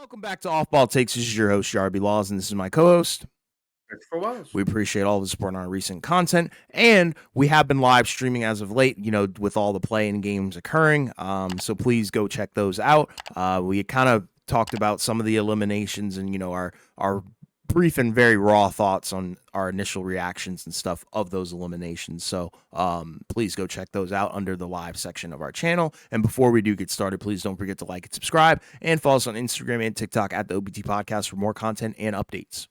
Welcome back to Off Ball Takes. This is your host, Jarby Laws, and this is my co-host. Christopher Wells. We appreciate all the support on our recent content, and we have been live streaming as of late, with all the play-in games occurring. So please go check those out. We kind of talked about some of the eliminations and, our brief and very raw thoughts on our initial reactions and stuff of those eliminations. So please go check those out under the live section of our channel. And before we do get started, please don't forget to like and subscribe and follow us on Instagram and TikTok at the OBT Podcast for more content and updates.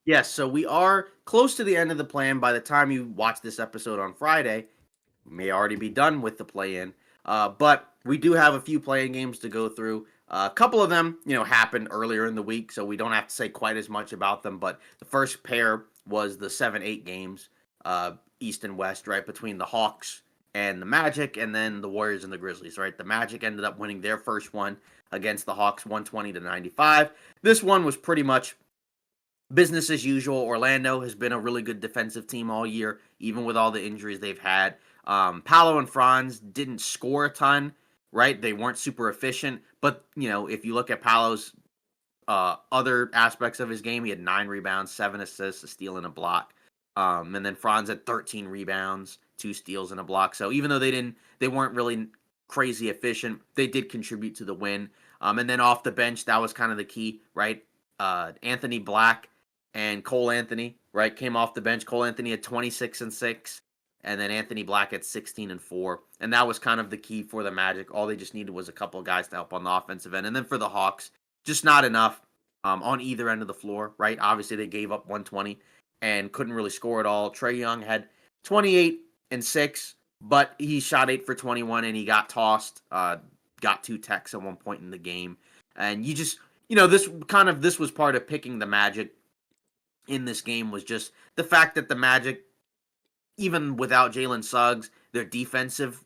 Yes, so we are close to the end of the plan. By the time you watch this episode on Friday, we may already be done with the play-in. But we do have a few play-in games to go through. A couple of them, happened earlier in the week, so we don't have to say quite as much about them. But the first pair was the 7-8 games, East and West, right, between the Hawks and the Magic, and then the Warriors and the Grizzlies, right? The Magic ended up winning their first one against the Hawks, 120-95. This one was pretty much business as usual. Orlando has been a really good defensive team all year, even with all the injuries they've had. Paolo and Franz didn't score a ton, right? They weren't super efficient. But, if you look at Paolo's other aspects of his game, he had 9 rebounds, 7 assists, a steal, and a block. And then Franz had 13 rebounds, 2 steals, and a block. So even though they weren't really crazy efficient, they did contribute to the win. And then off the bench, that was kind of the key, right? Anthony Black and Cole Anthony, right, came off the bench. Cole Anthony had 26 and 6, and then Anthony Black had 16 and 4. And that was kind of the key for the Magic. All they just needed was a couple of guys to help on the offensive end. And then for the Hawks, just not enough on either end of the floor, right? Obviously, they gave up 120 and couldn't really score at all. Trae Young had 28 and 6, but he shot 8 for 21, and he got tossed, got 2 techs at one point in the game. And you just, this was part of picking the Magic in this game, was just the fact that the Magic, even without Jalen Suggs, their defensive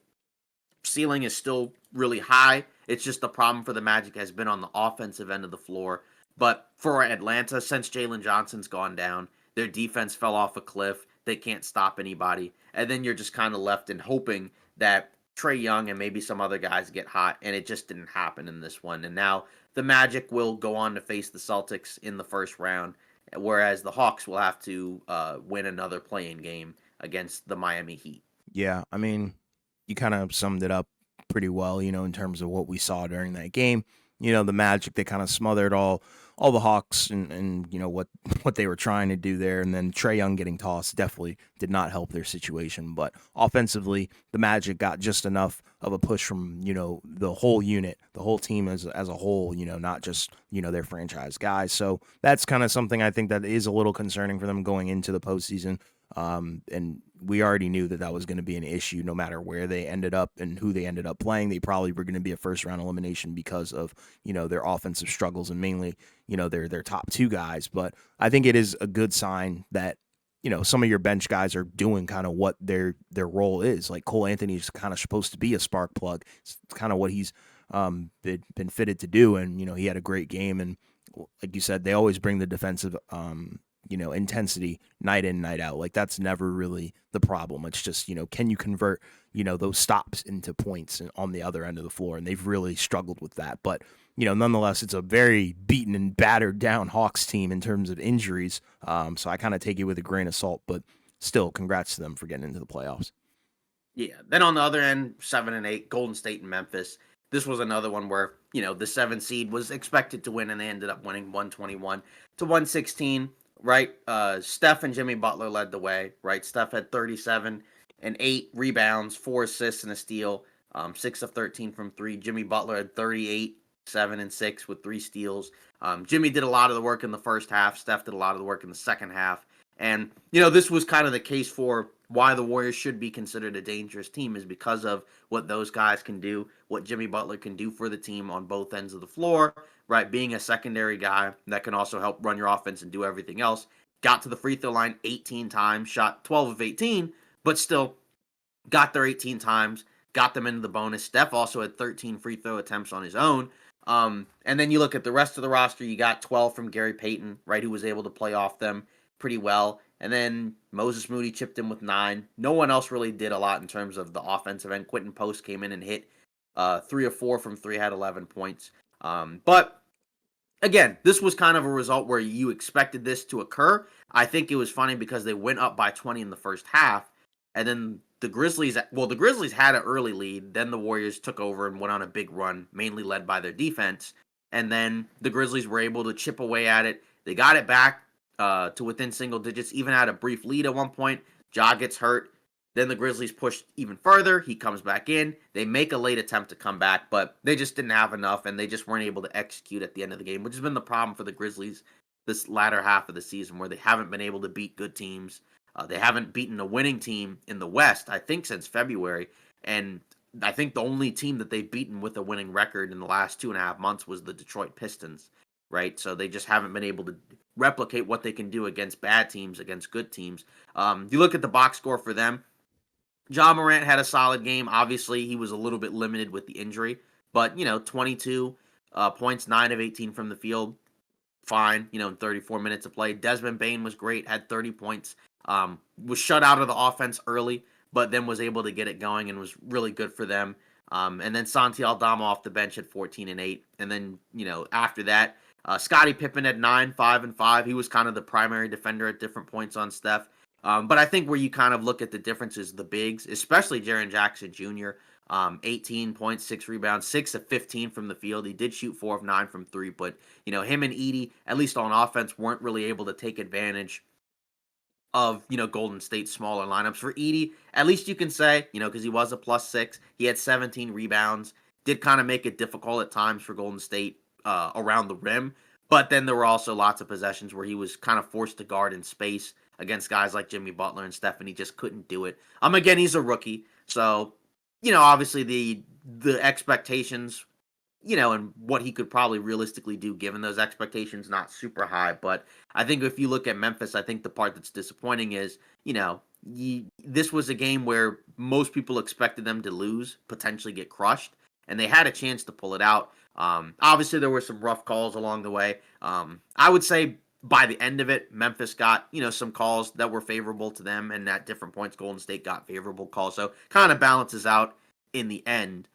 ceiling is still really high. It's just the problem for the Magic has been on the offensive end of the floor. But for Atlanta, since Jalen Johnson's gone down, their defense fell off a cliff. They can't stop anybody. And then you're just kind of left in hoping that Trae Young and maybe some other guys get hot, and it just didn't happen in this one. And now the Magic will go on to face the Celtics in the first round, whereas the Hawks will have to win another play-in game against the Miami Heat. Yeah, I mean, you kind of summed it up pretty well, in terms of what we saw during that game. The Magic, they kind of smothered all the Hawks and what they were trying to do there. And then Trae Young getting tossed definitely did not help their situation. But offensively, the Magic got just enough of a push from, the whole unit, the whole team as a whole, not just, their franchise guys. So that's kind of something I think that is a little concerning for them going into the postseason. And we already knew that was going to be an issue no matter where they ended up and who they ended up playing. They probably were going to be a first round elimination because of, their offensive struggles and mainly, their top 2 guys. But I think it is a good sign that, some of your bench guys are doing kind of what their role is. Like Cole Anthony is kind of supposed to be a spark plug. It's kind of what he's been fitted to do. And, he had a great game. And like you said, they always bring the defensive intensity night in, night out. Like that's never really the problem. It's just, can you convert, those stops into points on the other end of the floor? And they've really struggled with that. But, nonetheless, it's a very beaten and battered down Hawks team in terms of injuries. So I kind of take it with a grain of salt, but still congrats to them for getting into the playoffs. Yeah. Then on the other end, 7 and 8, Golden State and Memphis. This was another one where, the 7 seed was expected to win, and they ended up winning 121-116. Right, Steph and Jimmy Butler led the way. Right, Steph had 37 and 8 rebounds, 4 assists, and a steal. 6 of 13 from 3. Jimmy Butler had 38, 7 and 6 with 3 steals. Jimmy did a lot of the work in the first half. Steph did a lot of the work in the second half. And this was kind of the case for why the Warriors should be considered a dangerous team, is because of what those guys can do, what Jimmy Butler can do for the team on both ends of the floor. Right, being a secondary guy that can also help run your offense and do everything else. Got to the free throw line 18 times, shot 12 of 18, but still got there 18 times, got them into the bonus. Steph also had 13 free throw attempts on his own. And then you look at the rest of the roster, you got 12 from Gary Payton, right, who was able to play off them pretty well. And then Moses Moody chipped in with 9. No one else really did a lot in terms of the offensive end. Quentin Post came in and hit 3 of 4 from 3, had 11 points. But again, this was kind of a result where you expected this to occur. I think it was funny because they went up by 20 in the first half, and then the Grizzlies had an early lead. Then the Warriors took over and went on a big run, mainly led by their defense. And then the Grizzlies were able to chip away at it. They got it back to within single digits, even had a brief lead at one point. Ja gets hurt. Then the Grizzlies push even further. He comes back in. They make a late attempt to come back, but they just didn't have enough, and they just weren't able to execute at the end of the game, which has been the problem for the Grizzlies this latter half of the season, where they haven't been able to beat good teams. They haven't beaten a winning team in the West, I think, since February. And I think the only team that they've beaten with a winning record in the last 2.5 months was the Detroit Pistons, right? So they just haven't been able to replicate what they can do against bad teams, against good teams. You look at the box score for them. Ja Morant had a solid game. Obviously, he was a little bit limited with the injury, but 22 points, 9 of 18 from the field, fine. In 34 minutes of play. Desmond Bane was great, had 30 points. Was shut out of the offense early, but then was able to get it going and was really good for them. And then Santi Aldama off the bench at 14 and 8, and then after that, Scottie Pippen at 9, 5 and 5. He was kind of the primary defender at different points on Steph. But I think where you kind of look at the differences, the bigs, especially Jaren Jackson Jr., 18 points, 6 rebounds, 6 of 15 from the field. He did shoot 4 of 9 from 3, but, him and Edey, at least on offense, weren't really able to take advantage of, Golden State's smaller lineups. For Edey, at least you can say, because he was a +6, he had 17 rebounds, did kind of make it difficult at times for Golden State around the rim. But then there were also lots of possessions where he was kind of forced to guard in space against guys like Jimmy Butler and Steph, and he just couldn't do it. Again, he's a rookie, so obviously the expectations, and what he could probably realistically do given those expectations, not super high. But I think if you look at Memphis, I think the part that's disappointing is, this was a game where most people expected them to lose, potentially get crushed, and they had a chance to pull it out. Obviously, there were some rough calls along the way. I would say by the end of it, Memphis got, some calls that were favorable to them, and at different points, Golden State got favorable calls. So kind of balances out in the end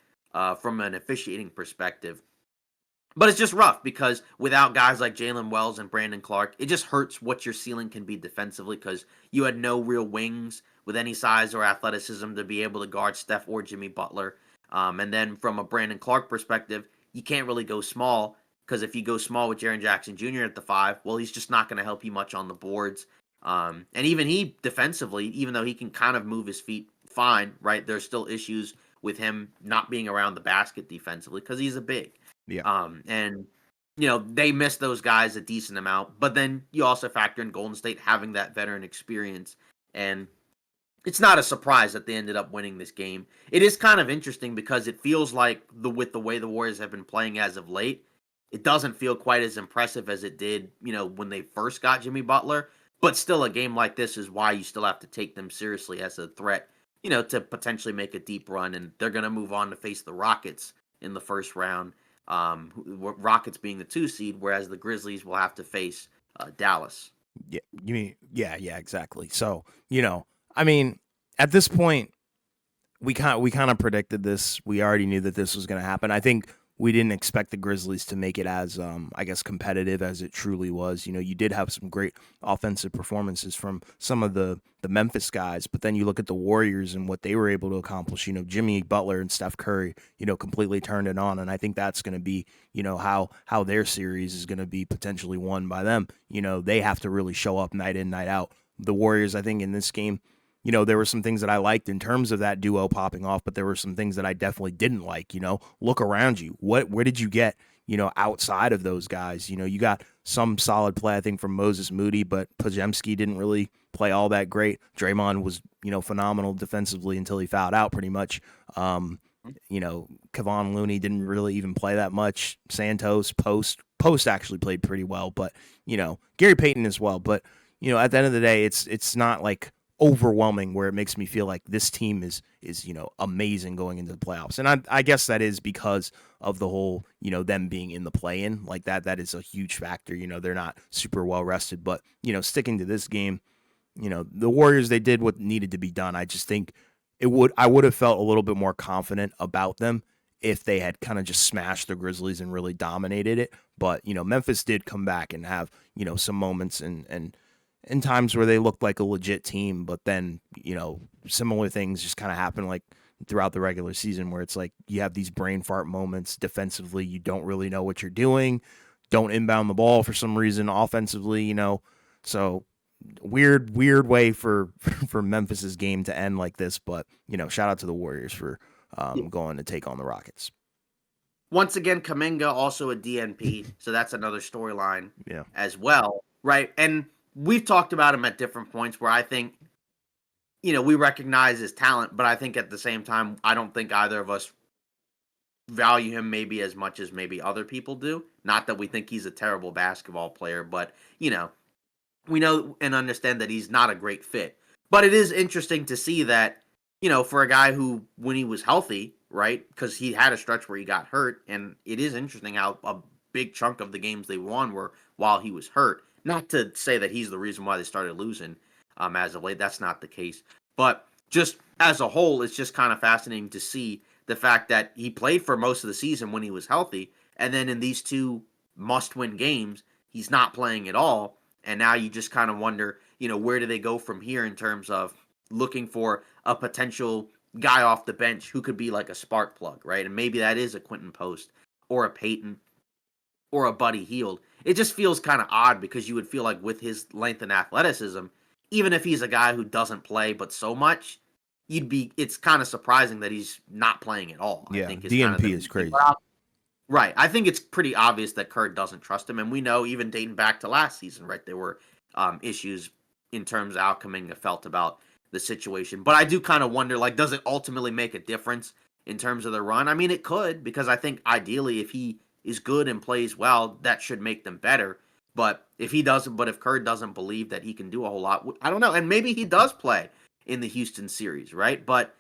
from an officiating perspective. But it's just rough because without guys like Jalen Wells and Brandon Clark, it just hurts what your ceiling can be defensively because you had no real wings with any size or athleticism to be able to guard Steph or Jimmy Butler. And then from a Brandon Clark perspective, you can't really go small because if you go small with Jaren Jackson Jr. at the 5, well, he's just not going to help you much on the boards. And even he defensively, even though he can kind of move his feet fine, right, there's still issues with him not being around the basket defensively because he's a big. Yeah. And, they miss those guys a decent amount. But then you also factor in Golden State having that veteran experience. And it's not a surprise that they ended up winning this game. It is kind of interesting because it feels like with the way the Warriors have been playing as of late, it doesn't feel quite as impressive as it did, when they first got Jimmy Butler. But still, a game like this is why you still have to take them seriously as a threat, to potentially make a deep run. And they're going to move on to face the Rockets in the first round. Rockets being the 2 seed, whereas the Grizzlies will have to face Dallas. Yeah, you mean yeah, exactly. So, I mean, at this point, we kind of predicted this. We already knew that this was going to happen. I think we didn't expect the Grizzlies to make it as, I guess, competitive as it truly was. You did have some great offensive performances from some of the Memphis guys, but then you look at the Warriors and what they were able to accomplish. Jimmy Butler and Steph Curry, completely turned it on, and I think that's going to be, how their series is going to be potentially won by them. They have to really show up night in, night out. The Warriors, I think, in this game, there were some things that I liked in terms of that duo popping off, but there were some things that I definitely didn't like. Look around you. Where did you get, outside of those guys? You got some solid play, I think, from Moses Moody, but Podziemski didn't really play all that great. Draymond was, phenomenal defensively until he fouled out pretty much. Kevon Looney didn't really even play that much. Santos, Post actually played pretty well, but, Gary Payton as well. But, at the end of the day, it's not like overwhelming where it makes me feel like this team is amazing going into the playoffs. And I guess that is because of the whole, them being in the play-in like that is a huge factor. They're not super well rested, but, sticking to this game, the Warriors, they did what needed to be done. I just think I would have felt a little bit more confident about them if they had kind of just smashed the Grizzlies and really dominated it. But, Memphis did come back and have, some moments and times where they looked like a legit team, but then, similar things just kind of happen like throughout the regular season where it's like you have these brain fart moments defensively. You don't really know what you're doing. Don't inbound the ball for some reason offensively, So weird way for for Memphis's game to end like this, but shout out to the Warriors for going to take on the Rockets. Once again, Kuminga also a DNP, so that's another storyline Yeah. as well, right? And we've talked about him at different points where I think, we recognize his talent, but I think at the same time, I don't think either of us value him maybe as much as maybe other people do. Not that we think he's a terrible basketball player, but, we know and understand that he's not a great fit. But it is interesting to see that, for a guy who, when he was healthy, right, because he had a stretch where he got hurt, and it is interesting how a big chunk of the games they won were while he was hurt. Not to say that he's the reason why they started losing as of late. That's not the case. But just as a whole, it's just kind of fascinating to see the fact that he played for most of the season when he was healthy, and then in these two must-win games, he's not playing at all. And now you just kind of wonder, where do they go from here in terms of looking for a potential guy off the bench who could be like a spark plug, right? And maybe that is a Quentin Post or a Peyton or a Buddy Hield. It just feels kind of odd because you would feel like with his length and athleticism, even if he's a guy who doesn't play but so much, it's kind of surprising that he's not playing at all. Yeah, I think DNP is crazy. Right. I think it's pretty obvious that Kerr doesn't trust him. And we know even dating back to last season, right, there were issues in terms of how Kuminga felt about the situation. But I do kind of wonder, like, does it ultimately make a difference in terms of the run? I mean, it could, because I think ideally if he is good and plays well, that should make them better. But if Kerr doesn't believe that he can do a whole lot, I don't know. And maybe he does play in the Houston series, right? But,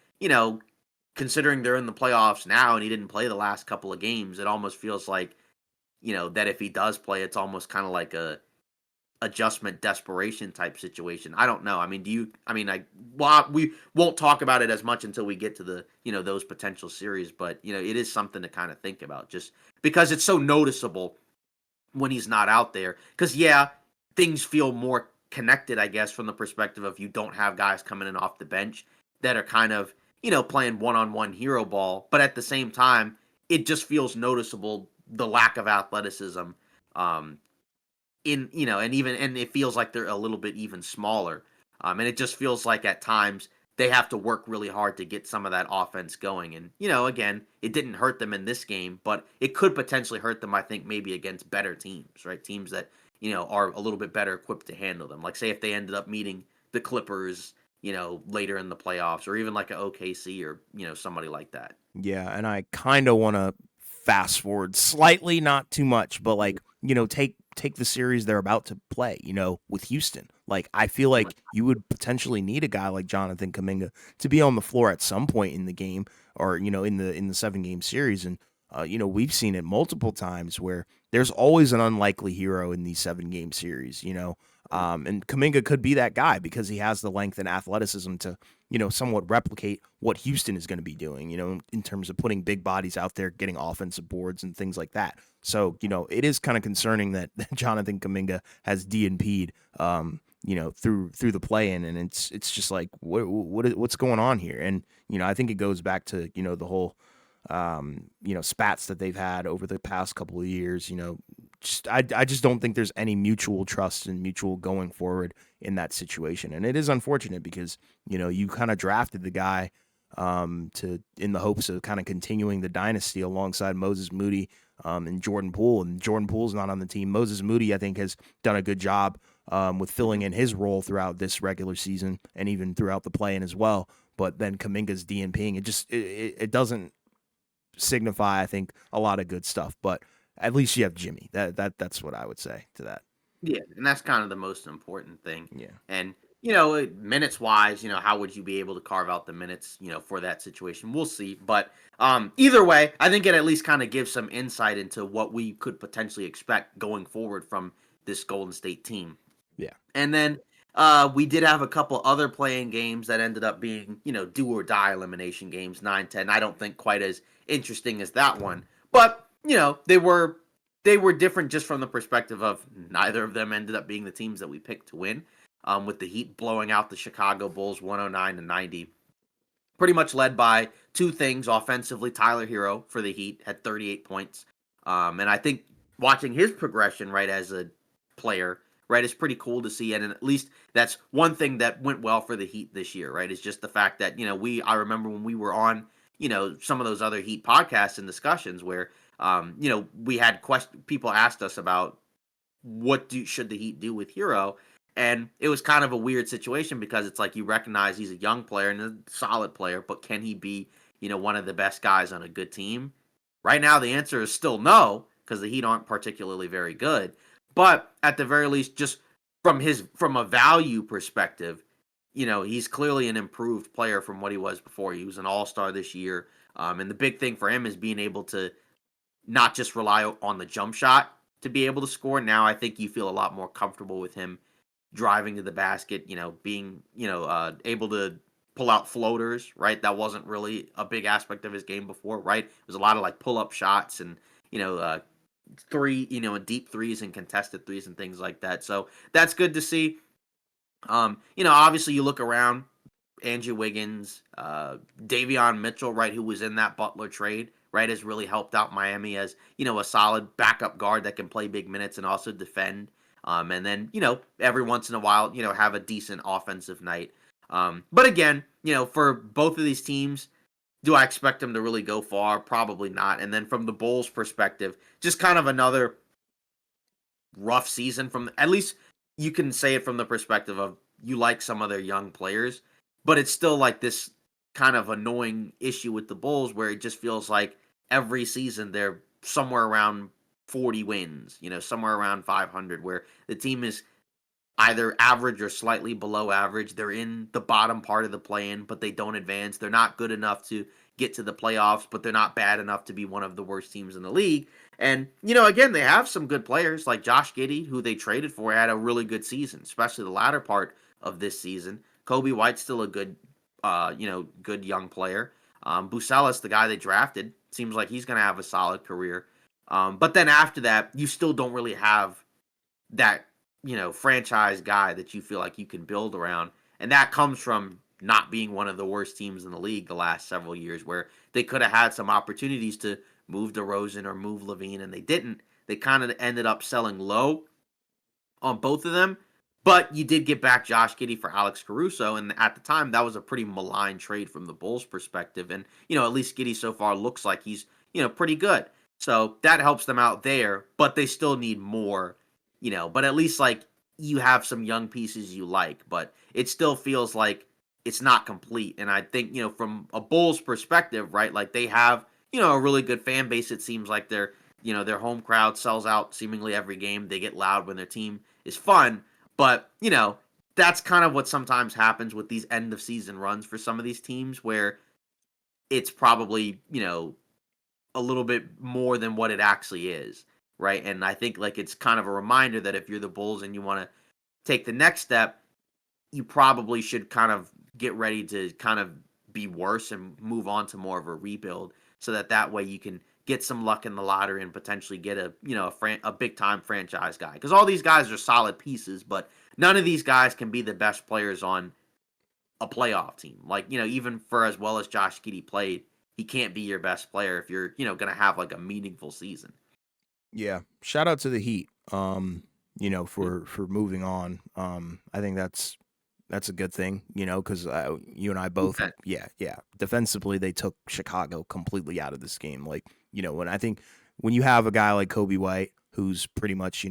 considering they're in the playoffs now and he didn't play the last couple of games, it almost feels like, that if he does play, it's almost kind of like a adjustment desperation type situation. I don't know. I mean, we won't talk about it as much until we get to the, those potential series, but, it is something to kind of think about just because it's so noticeable when he's not out there. Because, yeah, things feel more connected, I guess, from the perspective of you don't have guys coming in off the bench that are kind of, playing one-on-one hero ball. But at the same time, it just feels noticeable, the lack of athleticism and it feels like they're a little bit even smaller. And it just feels like at times they have to work really hard to get some of that offense going. And, again, it didn't hurt them in this game, but it could potentially hurt them, I think, maybe against better teams, right? Teams that, are a little bit better equipped to handle them. Like, say if they ended up meeting the Clippers, later in the playoffs, or even like an OKC or, somebody like that. Yeah, and I kind of want to fast forward slightly, not too much, but like, take the series they're about to play, with Houston. Like, I feel like you would potentially need a guy like Jonathan Kuminga to be on the floor at some point in the game or, in the 7-game series. And, we've seen it multiple times where there's always an unlikely hero in these 7-game series, and Kuminga could be that guy because he has the length and athleticism to, somewhat replicate what Houston is going to be doing, in terms of putting big bodies out there, getting offensive boards and things like that. So, it is kind of concerning that Jonathan Kuminga has DNP'd, through the play-in, and it's just like, what's going on here? And, I think it goes back to, the whole, spats that they've had over the past couple of years, I just don't think there's any mutual trust and mutual going forward in that situation. And it is unfortunate because, you kind of drafted the guy in the hopes of kind of continuing the dynasty alongside Moses Moody and Jordan Poole. And Jordan Poole's not on the team. Moses Moody, I think, has done a good job with filling in his role throughout this regular season and even throughout the play-in as well. But then Kuminga's DNPing. It doesn't signify, I think, a lot of good stuff. But at least you have Jimmy. That's what I would say to that. Yeah, and that's kind of the most important thing. Yeah. And, minutes wise, how would you be able to carve out the minutes, for that situation? We'll see. But either way, I think it at least kind of gives some insight into what we could potentially expect going forward from this Golden State team. Yeah. And then We did have a couple other playing games that ended up being, do or die elimination games, 9-10. I don't think quite as interesting as that one. But, they were different just from the perspective of neither of them ended up being the teams that we picked to win. With the Heat blowing out the Chicago Bulls 109-90. Pretty much led by two things offensively. Tyler Hero for the Heat had 38 points. And I think watching his progression, right, as a player, right, is pretty cool to see. And at least that's one thing that went well for the Heat this year, right, is just the fact that, I remember when we were on, some of those other Heat podcasts and discussions where, we had people asked us about should the Heat do with Hero? And it was kind of a weird situation because it's like you recognize he's a young player and a solid player, but can he be, one of the best guys on a good team? Right now, the answer is still no, because the Heat aren't particularly very good. But at the very least, just from a value perspective, he's clearly an improved player from what he was before. He was an all-star this year. And the big thing for him is being able to not just rely on the jump shot to be able to score. Now I think you feel a lot more comfortable with him driving to the basket, being, able to pull out floaters, right? That wasn't really a big aspect of his game before, right? It was a lot of like pull up shots and, deep threes and contested threes and things like that. So that's good to see. Obviously you look around, Andrew Wiggins, Davion Mitchell, right, who was in that Butler trade, right, has really helped out Miami as, a solid backup guard that can play big minutes and also defend. And then, every once in a while, have a decent offensive night. But again, for both of these teams, do I expect them to really go far? Probably not. And then from the Bulls' perspective, just kind of another rough season at least you can say it from the perspective of you like some of their young players, but it's still like this kind of annoying issue with the Bulls where it just feels like every season they're somewhere around 40 wins, somewhere around 500, where the team is either average or slightly below average. They're in the bottom part of the play-in, but they don't advance. They're not good enough to get to the playoffs, but they're not bad enough to be one of the worst teams in the league. And, again, they have some good players like Josh Giddey, who they traded for, had a really good season, especially the latter part of this season. Kobe White's still a good, good young player. Bucelis, the guy they drafted, seems like he's going to have a solid career. But then after that, you still don't really have that, franchise guy that you feel like you can build around. And that comes from not being one of the worst teams in the league the last several years, where they could have had some opportunities to move DeRozan or move Levine, and they didn't. They kind of ended up selling low on both of them. But you did get back Josh Giddey for Alex Caruso, and at the time, that was a pretty malign trade from the Bulls' perspective. And, at least Giddey so far looks like he's, pretty good. So that helps them out there, but they still need more, but at least, like, you have some young pieces you like, but it still feels like it's not complete. And I think, from a Bulls perspective, right, like they have, a really good fan base. It seems like their home crowd sells out seemingly every game. They get loud when their team is fun. But, that's kind of what sometimes happens with these end of season runs for some of these teams where it's probably, a little bit more than what it actually is. Right. And I think like it's kind of a reminder that if you're the Bulls and you want to take the next step, you probably should kind of get ready to kind of be worse and move on to more of a rebuild so that way you can get some luck in the lottery and potentially get a big time franchise guy, because all these guys are solid pieces, but none of these guys can be the best players on a playoff team. Like, even for as well as Josh Giddey played, he can't be your best player if you're, going to have like a meaningful season. Yeah, shout out to the Heat. For moving on. I think that's a good thing. Because you and I both, yeah. Defensively, they took Chicago completely out of this game. Like, when you have a guy like Kobe White, who's pretty much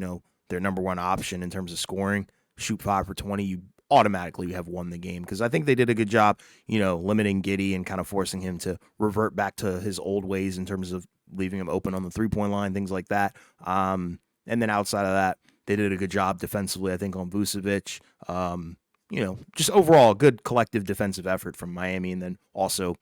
their number one option in terms of scoring, shoot 5 for 20, you automatically have won the game. Because I think they did a good job, limiting Giddey and kind of forcing him to revert back to his old ways in terms of leaving him open on the 3-point line, things like that. And then outside of that, they did a good job defensively, I think, on Vucevic. Just overall a good collective defensive effort from Miami. And then also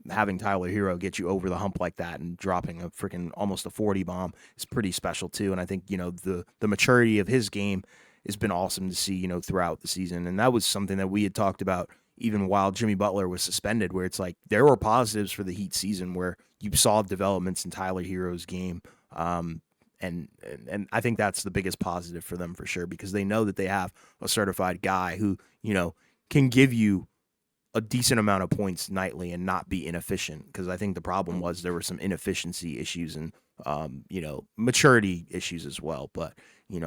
having Tyler Hero get you over the hump like that and dropping a freaking almost a 40 bomb is pretty special too. And I think, the maturity of his game has been awesome to see, throughout the season. And that was something that we had talked about even while Jimmy Butler was suspended, where it's like there were positives for the Heat season where you saw developments in Tyler Hero's game. And I think that's the biggest positive for them for sure, because they know that they have a certified guy who, can give you a decent amount of points nightly and not be inefficient. Because I think the problem was there were some inefficiency issues and maturity issues as well. But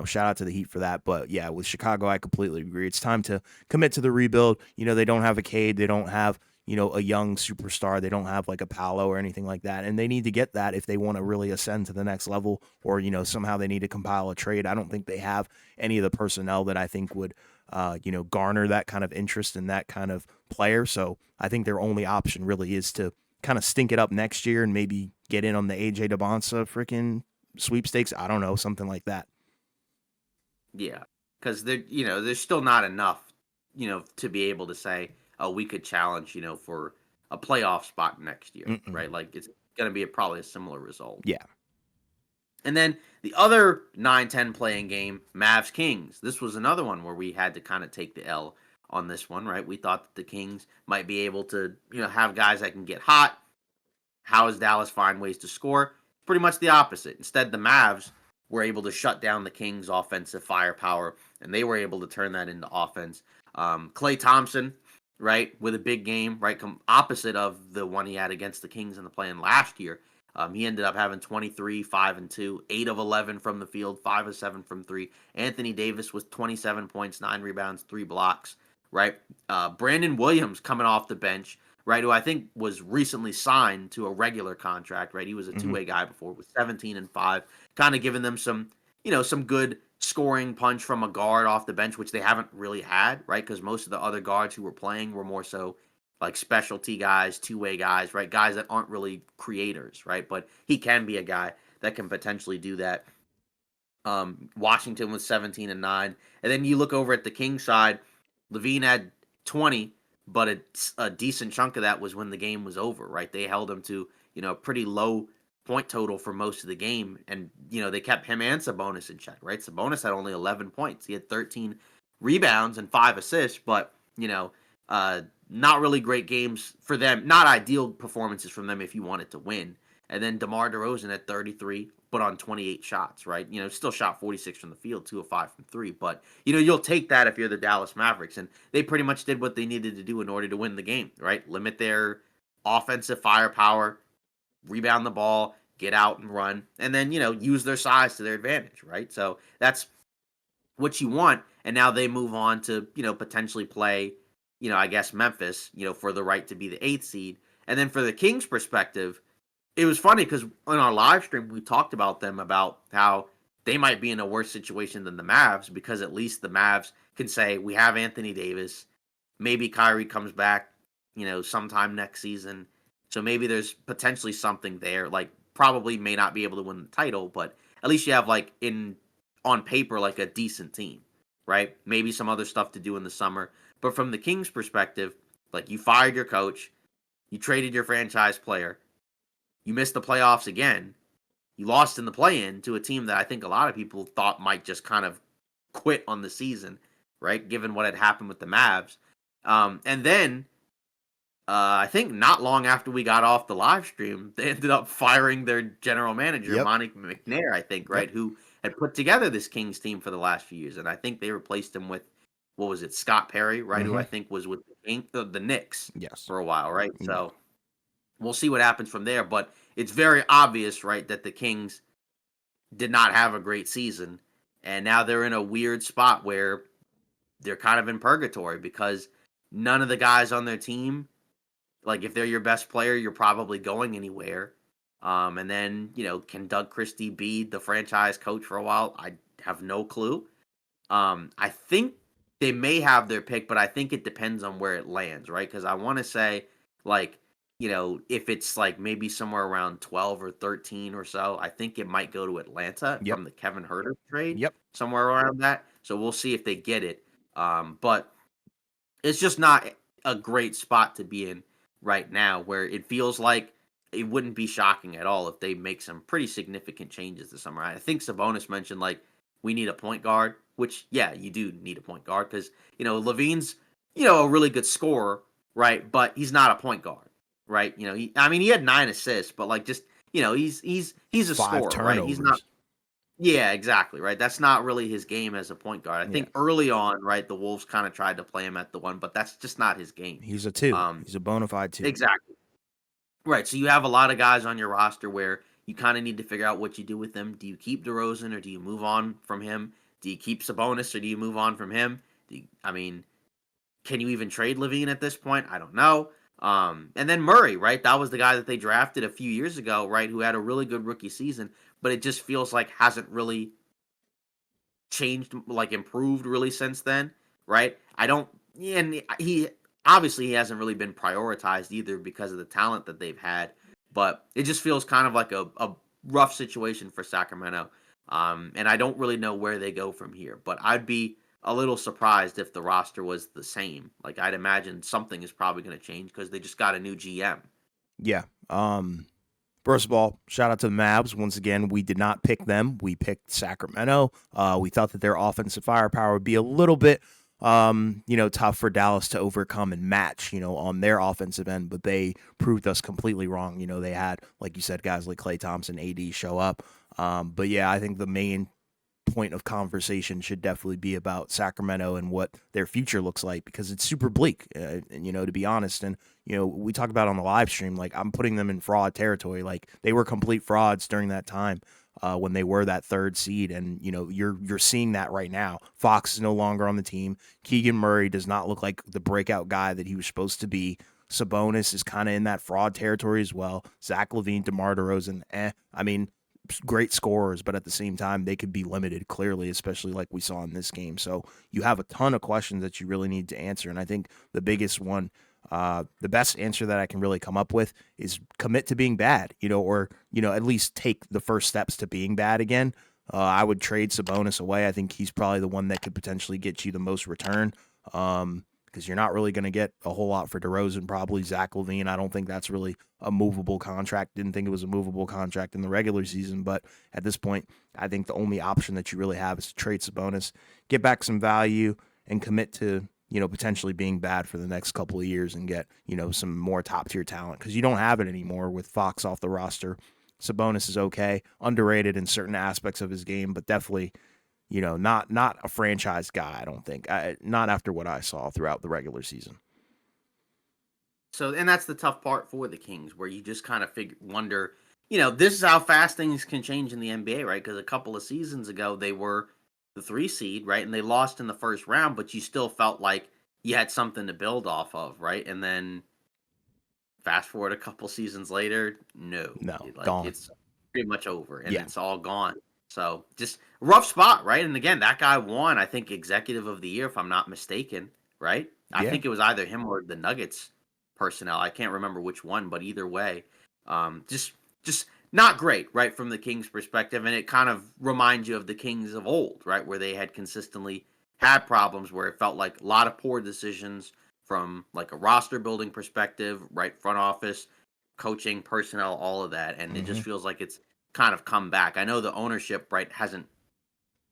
shout out to the Heat for that. But yeah, with Chicago, I completely agree. It's time to commit to the rebuild. They don't have a Cade, they don't have a young superstar, they don't have like a Paolo or anything like that, and they need to get that if they want to really ascend to the next level, or somehow they need to compile a trade. I don't think they have any of the personnel that I think would garner that kind of interest in that kind of player. So I think their only option really is to kind of stink it up next year and maybe get in on the AJ DeBonsa freaking sweepstakes. I don't know, something like that. Yeah, because there's still not enough, to be able to say, oh, we could challenge, for a playoff spot next year, right? Like it's going to be probably a similar result. Yeah. And then the other 9-10 playing game, Mavs Kings. This was another one where we had to kind of take the L on this one, right? We thought that the Kings might be able to, have guys that can get hot. How does Dallas find ways to score? Pretty much the opposite. Instead, the Mavs were able to shut down the Kings' offensive firepower, and they were able to turn that into offense. Klay Thompson, right, with a big game, right, opposite of the one he had against the Kings in the play-in last year. He ended up having 23, 5 and 2, 8 of 11 from the field, 5 of 7 from 3. Anthony Davis with 27 points, 9 rebounds, 3 blocks, right? Brandon Williams coming off the bench, right, who I think was recently signed to a regular contract, right? He was a two-way guy before with 17 and 5, kind of giving them some, some good scoring punch from a guard off the bench, which they haven't really had, right? Because most of the other guards who were playing were more so like specialty guys, two-way guys, right? Guys that aren't really creators, right? But he can be a guy that can potentially do that. Washington was 17 and 9. And then you look over at the Kings side, LaVine had 20, but a decent chunk of that was when the game was over, right? They held him to, a pretty low point total for most of the game. And, they kept him and Sabonis in check, right? Sabonis had only 11 points. He had 13 rebounds and 5 assists, but, not really great games for them. Not ideal performances from them if you wanted to win. And then DeMar DeRozan at 33, but on 28 shots, right? Still shot 46 from the field, 2 of 5 from 3. But, you'll take that if you're the Dallas Mavericks. And they pretty much did what they needed to do in order to win the game, right? Limit their offensive firepower, rebound the ball, get out and run, and then, use their size to their advantage, right? So that's what you want. And now they move on to, potentially play, I guess Memphis, for the right to be the 8th seed. And then for the Kings' perspective, it was funny because on our live stream, we talked about them, about how they might be in a worse situation than the Mavs, because at least the Mavs can say, we have Anthony Davis. Maybe Kyrie comes back, sometime next season. So maybe there's potentially something there. Like, probably may not be able to win the title, but at least you have, like, on paper, like a decent team, right? Maybe some other stuff to do in the summer. But from the Kings' perspective, like, you fired your coach, you traded your franchise player, you missed the playoffs again, you lost in the play-in to a team that I think a lot of people thought might just kind of quit on the season, right, given what had happened with the Mavs. And then, I think not long after we got off the live stream, they ended up firing their general manager, Monty McNair, I think, right, who had put together this Kings team for the last few years. And I think they replaced him with, what was it, Scott Perry, right? Who I think was with the Knicks for a while, right? So we'll see what happens from there. But it's very obvious, right, that the Kings did not have a great season. And now they're in a weird spot where they're kind of in purgatory, because none of the guys on their team, like, if they're your best player, you're probably going anywhere. And then, can Doug Christie be the franchise coach for a while? I have no clue. I think they may have their pick, but I think it depends on where it lands, right? Because I want to say, like, if it's like maybe somewhere around 12 or 13 or so, I think it might go to Atlanta from the Kevin Huerter trade, somewhere around that. So we'll see if they get it. But it's just not a great spot to be in right now, where it feels like it wouldn't be shocking at all if they make some pretty significant changes this summer. I think Sabonis mentioned, like, we need a point guard, which, yeah, you do need a point guard because, Levine's, a really good scorer, right? But he's not a point guard, right? He had 9 assists, but like just, he's a 5 scorer, right? He's not. turnovers. Yeah, exactly, right? That's not really his game as a point guard. I Yeah. think early on, right, the Wolves kind of tried to play him at the 1, but that's just not his game. He's a 2. Um, He's a bona fide 2. exactly. Right. So you have a lot of guys on your roster where you kind of need to figure out what you do with them. Do you keep DeRozan or do you move on from him? Do you keep Sabonis or do you move on from him? Can you even trade Levine at this point? I don't know. And then Murray, right? That was the guy that they drafted a few years ago, right? Who had a really good rookie season, but it just feels like hasn't really changed, like improved really since then, right? I don't, yeah, and he obviously he hasn't really been prioritized either because of the talent that they've had, but it just feels kind of like a rough situation for Sacramento. And I don't really know where they go from here, but I'd be a little surprised if the roster was the same. Like I'd imagine something is probably going to change because they just got a new GM. Yeah. First of all, shout out to the Mavs. Once again, we did not pick them. We picked Sacramento. We thought that their offensive firepower would be a little bit, tough for Dallas to overcome and match, on their offensive end, but they proved us completely wrong. They had, like you said, guys like Klay Thompson, AD show up. But yeah, I think the main point of conversation should definitely be about Sacramento and what their future looks like because it's super bleak, to be honest. And, we talk about on the live stream, like I'm putting them in fraud territory. Like they were complete frauds during that time when they were that 3rd seed. And, you're seeing that right now. Fox is no longer on the team. Keegan Murray does not look like the breakout guy that he was supposed to be. Sabonis is kind of in that fraud territory as well. Zach LaVine, DeMar DeRozan, great scorers, but at the same time, they could be limited clearly, especially like we saw in this game. So you have a ton of questions that you really need to answer. And I think the biggest one, the best answer that I can really come up with is commit to being bad, or at least take the first steps to being bad again. I would trade Sabonis away. I think he's probably the one that could potentially get you the most return. Because you're not really going to get a whole lot for DeRozan, probably Zach LaVine. I don't think that's really a movable contract. Didn't think it was a movable contract in the regular season, but at this point, I think the only option that you really have is to trade Sabonis, get back some value, and commit to potentially being bad for the next couple of years and get some more top tier talent because you don't have it anymore with Fox off the roster. Sabonis is okay, underrated in certain aspects of his game, but definitely not a franchise guy, I don't think. Not after what I saw throughout the regular season. So, and that's the tough part for the Kings, where you just kind of wonder, this is how fast things can change in the NBA, right? Because a couple of seasons ago, they were the 3 seed, right? And they lost in the first round, but you still felt like you had something to build off of, right? And then fast forward a couple seasons later, no, gone. It's pretty much over and Yeah. it's all gone. So just rough spot, right? And again, that guy won, I think, Executive of the Year, if I'm not mistaken, right? I Yeah. think it was either him or the Nuggets personnel. I can't remember which one, but either way, just not great, right, from the Kings' perspective. And it kind of reminds you of the Kings of old, right, where they had consistently had problems where it felt like a lot of poor decisions from like a roster building perspective, right, front office, coaching, personnel, all of that. And it just feels like it's kind of come back. I know the ownership, right, hasn't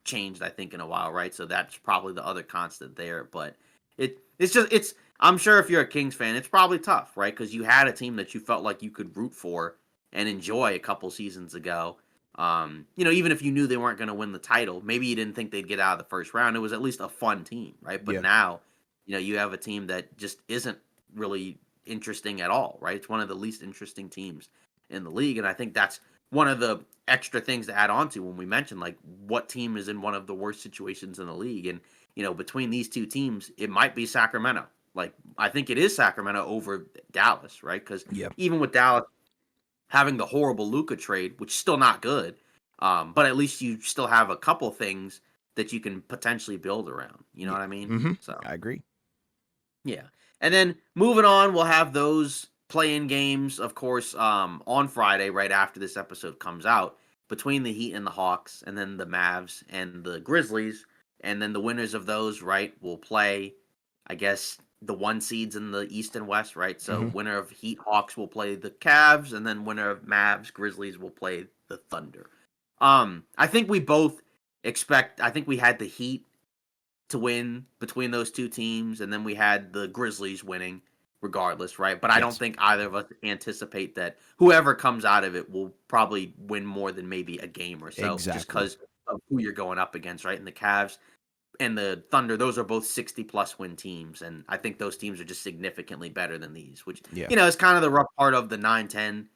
changed, I think, in a while, right? So that's probably the other constant there. But it's I'm sure if you're a Kings fan, it's probably tough, right? Because you had a team that you felt like you could root for and enjoy a couple seasons ago. Even if you knew they weren't going to win the title, maybe you didn't think they'd get out of the first round. It was at least a fun team, right? But Yeah. now, you have a team that just isn't really interesting at all, right? It's one of the least interesting teams in the league. And I think that's one of the extra things to add on to when we mentioned like what team is in one of the worst situations in the league. And, between these two teams, it might be Sacramento. Like, I think it is Sacramento over Dallas, right? Because Yep. even with Dallas having the horrible Luka trade, which is still not good, but at least you still have a couple things that you can potentially build around. You know what I mean? Mm-hmm. So I agree. yeah. And then moving on, we'll have those play-in games, of course, on Friday, right after this episode comes out, between the Heat and the Hawks, and then the Mavs and the Grizzlies. And then the winners of those, right, will play, I guess, the 1 seeds in the East and West, right? So winner of Heat Hawks will play the Cavs, and then winner of Mavs Grizzlies will play the Thunder. I think we both I think we had the Heat to win between those two teams, and then we had the Grizzlies winning regardless, right? But I don't Yes, think either of us anticipate that whoever comes out of it will probably win more than maybe a game or so, just exactly. because of who you're going up against, right? And the Cavs and the Thunder, those are both 60 plus win teams. And I think those teams are just significantly better than these, which, Yeah. is kind of the rough part of the 9-10,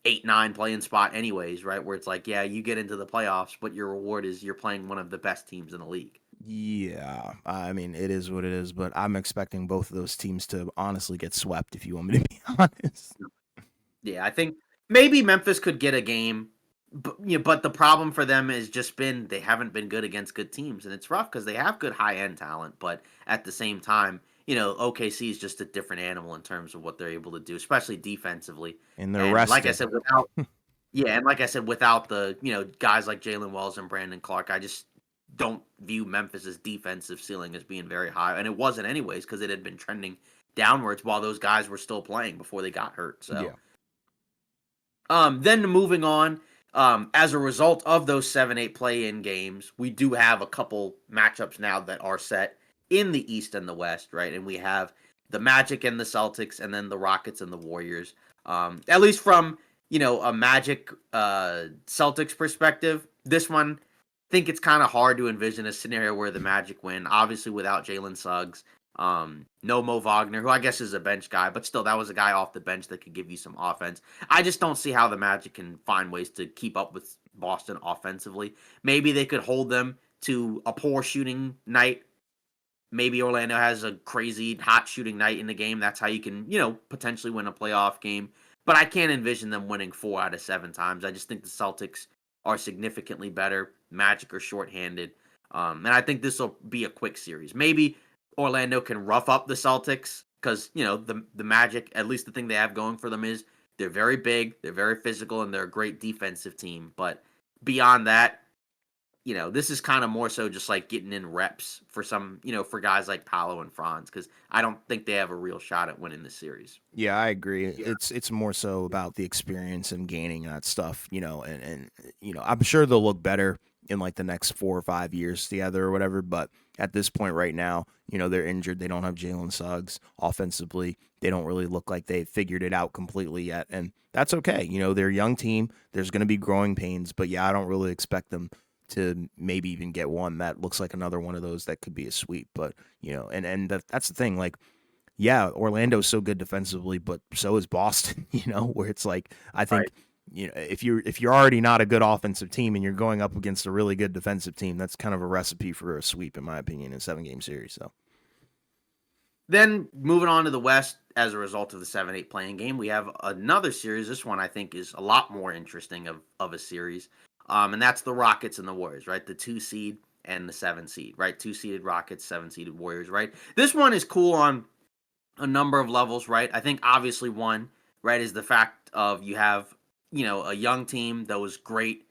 8-9 playing spot, anyways, right? Where it's like, yeah, you get into the playoffs, but your reward is you're playing one of the best teams in the league. Yeah, I mean, it is what it is, but I'm expecting both of those teams to honestly get swept, if you want me to be honest. Yeah, I think maybe Memphis could get a game, but the problem for them has just been they haven't been good against good teams, and it's rough because they have good high end talent, but at the same time, OKC is just a different animal in terms of what they're able to do, especially defensively. And they're And like I rested. said, without the guys like Jalen Wells and Brandon Clark, I just don't view Memphis's defensive ceiling as being very high, and it wasn't anyways because it had been trending downwards while those guys were still playing before they got hurt. So. Yeah. Then moving on, as a result of those 7-8 play-in games, we do have a couple matchups now that are set in the East and the West, right? And we have the Magic and the Celtics, and then the Rockets and the Warriors. At least from a Magic Celtics perspective, this one, I think it's kind of hard to envision a scenario where the Magic win. Obviously, without Jalen Suggs, no Mo Wagner, who I guess is a bench guy, but still, that was a guy off the bench that could give you some offense. I just don't see how the Magic can find ways to keep up with Boston offensively. Maybe they could hold them to a poor shooting night. Maybe Orlando has a crazy hot shooting night in the game. That's how you can, potentially win a playoff game. But I can't envision them winning 4 out of 7 times. I just think the Celtics are significantly better. Magic are shorthanded. And I think this will be a quick series. Maybe Orlando can rough up the Celtics because the Magic, at least the thing they have going for them is they're very big, they're very physical, and they're a great defensive team. But beyond that, this is kind of more so just like getting in reps for some, for guys like Paolo and Franz because I don't think they have a real shot at winning this series. Yeah, I agree. It's more so about the experience and gaining that stuff, and I'm sure they'll look better in like the next 4 or 5 years together or whatever. But at this point right now, they're injured. They don't have Jalen Suggs offensively. They don't really look like they figured it out completely yet, and that's okay. They're a young team. There's going to be growing pains, but yeah, I don't really expect them to maybe even get one that looks like another one of those that could be a sweep. But that's the thing, like. Yeah, Orlando's so good defensively, but so is Boston, where it's like I think Right. if you're already not a good offensive team and you're going up against a really good defensive team, that's kind of a recipe for a sweep in my opinion in a 7-game series. So, Then moving on to the West, as a result of the 7-8 playing game, we have another series. This one I think is a lot more interesting of a series, and that's the Rockets and the Warriors, right? The 2 seed and the 7 seed, right? 2 seeded Rockets, 7 seeded Warriors, right? This one is cool on a number of levels, right? I think obviously one, right, is the fact of you have a young team that was great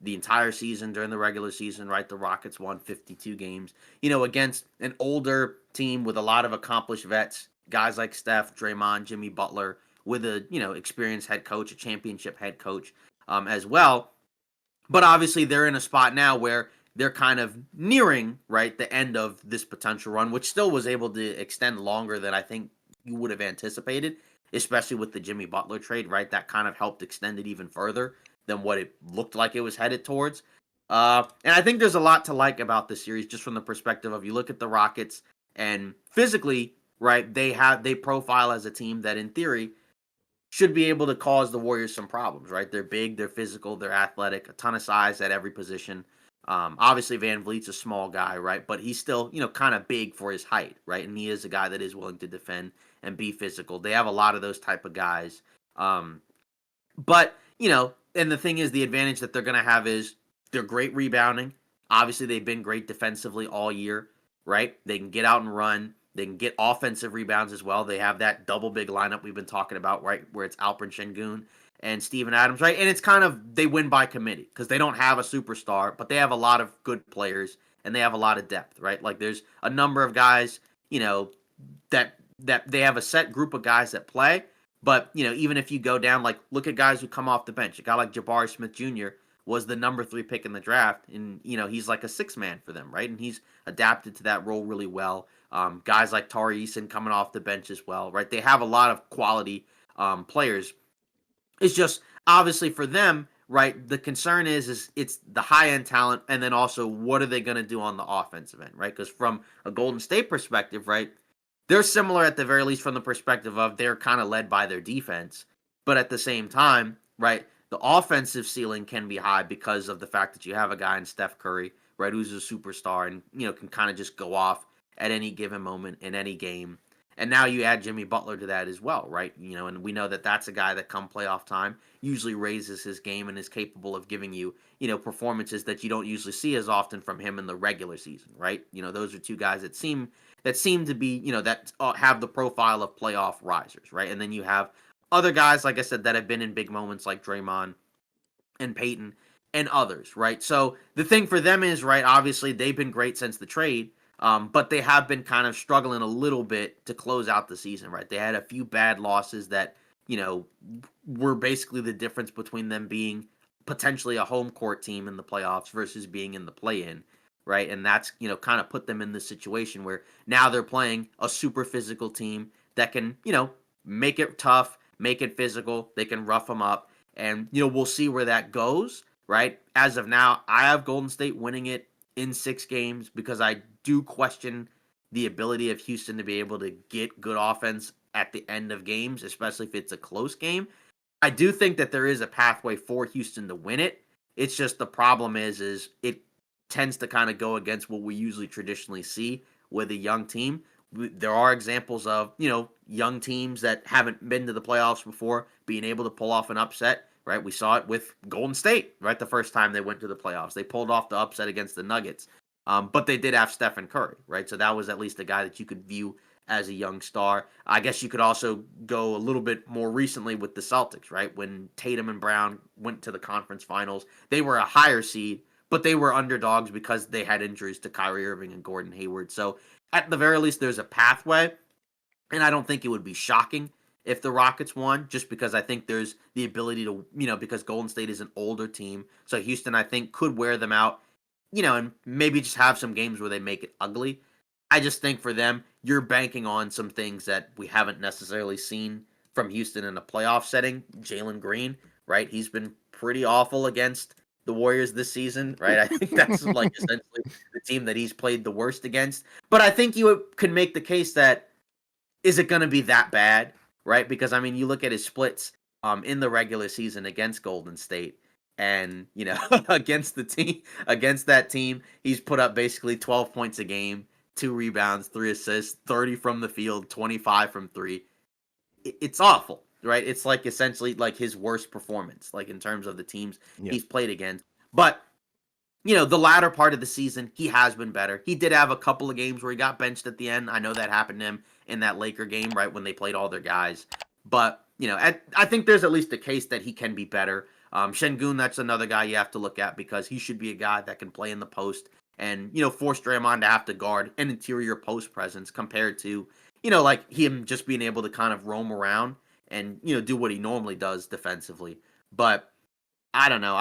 the entire season during the regular season, right? The Rockets won 52 games, against an older team with a lot of accomplished vets, guys like Steph, Draymond, Jimmy Butler, with a, experienced head coach, a championship head coach as well. But obviously they're in a spot now where they're kind of nearing, right, the end of this potential run, which still was able to extend longer than I think you would have anticipated, especially with the Jimmy Butler trade, right? That kind of helped extend it even further than what it looked like it was headed towards. And I think there's a lot to like about this series, just from the perspective of you look at the Rockets and physically, right? They profile as a team that, in theory, should be able to cause the Warriors some problems, right? They're big, they're physical, they're athletic, a ton of size at every position. Obviously, Van Vliet's a small guy, right? But he's still, kind of big for his height, right? And he is a guy that is willing to defend and be physical. They have a lot of those type of guys. But, and the thing is, the advantage that they're going to have is they're great rebounding. Obviously, they've been great defensively all year, right? They can get out and run. They can get offensive rebounds as well. They have that double big lineup we've been talking about, right? Where it's Alperen Şengün and Steven Adams, right? And it's kind of, they win by committee because they don't have a superstar, but they have a lot of good players and they have a lot of depth, right? Like there's a number of guys, that they have a set group of guys that play. But, even if you go down, like look at guys who come off the bench, a guy like Jabari Smith Jr., was the number 3 pick in the draft, and he's like a six man for them, right? And he's adapted to that role really well. Guys like Tari Eason coming off the bench as well, right? They have a lot of quality players. It's just obviously for them, right? The concern is it's the high end talent, and then also what are they going to do on the offensive end, right? Because from a Golden State perspective, right, they're similar at the very least from the perspective of they're kind of led by their defense, but at the same time, right, the offensive ceiling can be high because of the fact that you have a guy in Steph Curry, right, who's a superstar and can kind of just go off at any given moment in any game. And now you add Jimmy Butler to that as well, right? And we know that that's a guy that come playoff time usually raises his game and is capable of giving you, performances that you don't usually see as often from him in the regular season, right? Those are two guys that seem to be, that have the profile of playoff risers, right? And then you have other guys, like I said, that have been in big moments like Draymond and Peyton and others, right? So the thing for them is, right, obviously they've been great since the trade, but they have been kind of struggling a little bit to close out the season, right? They had a few bad losses that, were basically the difference between them being potentially a home court team in the playoffs versus being in the play-in, right? And that's, kind of put them in this situation where now they're playing a super physical team that can, make it tough, make it physical, they can rough them up, and, we'll see where that goes, right? As of now, I have Golden State winning it in 6 games because I do question the ability of Houston to be able to get good offense at the end of games, especially if it's a close game. I do think that there is a pathway for Houston to win it. It's just the problem is it tends to kind of go against what we usually traditionally see with a young team. There are examples of, young teams that haven't been to the playoffs before being able to pull off an upset, right? We saw it with Golden State, right? The first time they went to the playoffs. They pulled off the upset against the Nuggets. But they did have Stephen Curry, right? So that was at least a guy that you could view as a young star. I guess you could also go a little bit more recently with the Celtics, right? When Tatum and Brown went to the conference finals, they were a higher seed, but they were underdogs because they had injuries to Kyrie Irving and Gordon Hayward. So at the very least, there's a pathway, and I don't think it would be shocking if the Rockets won, just because I think there's the ability to, because Golden State is an older team. So Houston, I think, could wear them out, and maybe just have some games where they make it ugly. I just think for them, you're banking on some things that we haven't necessarily seen from Houston in a playoff setting. Jalen Green, right? He's been pretty awful against the Warriors this season, right? I think that's like essentially the team that he's played the worst against. But I think you can make the case that is it going to be that bad, right? Because I mean, you look at his splits in the regular season against Golden State, and against that team, he's put up basically 12 points a game, 2 rebounds, 3 assists, 30 from the field, 25 from 3. It's awful, right? It's like essentially like his worst performance, like in terms of the teams he's played against. But, the latter part of the season, he has been better. He did have a couple of games where he got benched at the end. I know that happened to him in that Laker game, right, when they played all their guys. But, I think there's at least a case that he can be better. Şengün, that's another guy you have to look at because he should be a guy that can play in the post and, force Draymond to have to guard an interior post presence compared to, like him just being able to kind of roam around and, do what he normally does defensively. But I don't know.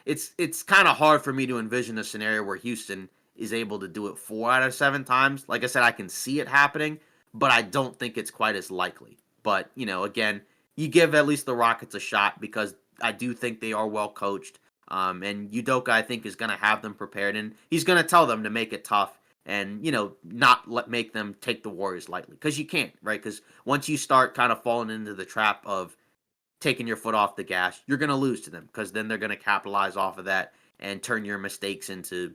It's kind of hard for me to envision a scenario where Houston is able to do it 4 out of 7 times. Like I said, I can see it happening, but I don't think it's quite as likely. But, again, you give at least the Rockets a shot because I do think they are well coached. And Udoka, I think, is going to have them prepared, and he's going to tell them to make it tough and, not make them take the Warriors lightly because you can't, right? Because once you start kind of falling into the trap of taking your foot off the gas, you're going to lose to them because then they're going to capitalize off of that and turn your mistakes into,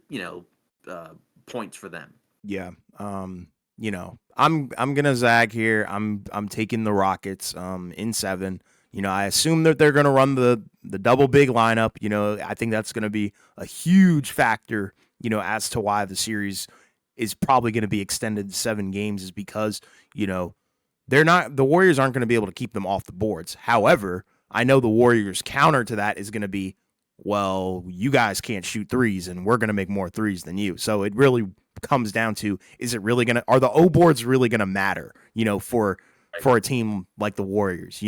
points for them. Yeah. I'm gonna zag here. I'm taking the Rockets in 7. I assume that they're gonna run the double big lineup. I think that's gonna be a huge factor, as to why the series is probably gonna be extended to 7 games is because, the Warriors aren't gonna be able to keep them off the boards. However, I know the Warriors counter to that is gonna be, well, you guys can't shoot threes and we're gonna make more threes than you. So it really comes down to, are the O boards really going to matter, for for a team like the Warriors,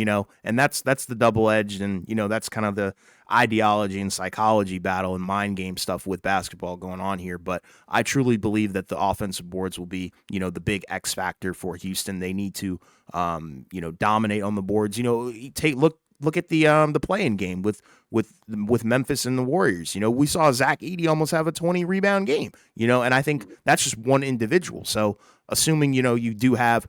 and that's the double edged, and that's kind of the ideology and psychology battle and mind game stuff with basketball going on here. But I truly believe that the offensive boards will be, the big X factor for Houston. They need to, dominate on the boards. Look at the playing game with Memphis and the Warriors. We saw Zach Edey almost have a 20 rebound game. And I think that's just one individual. So assuming you do have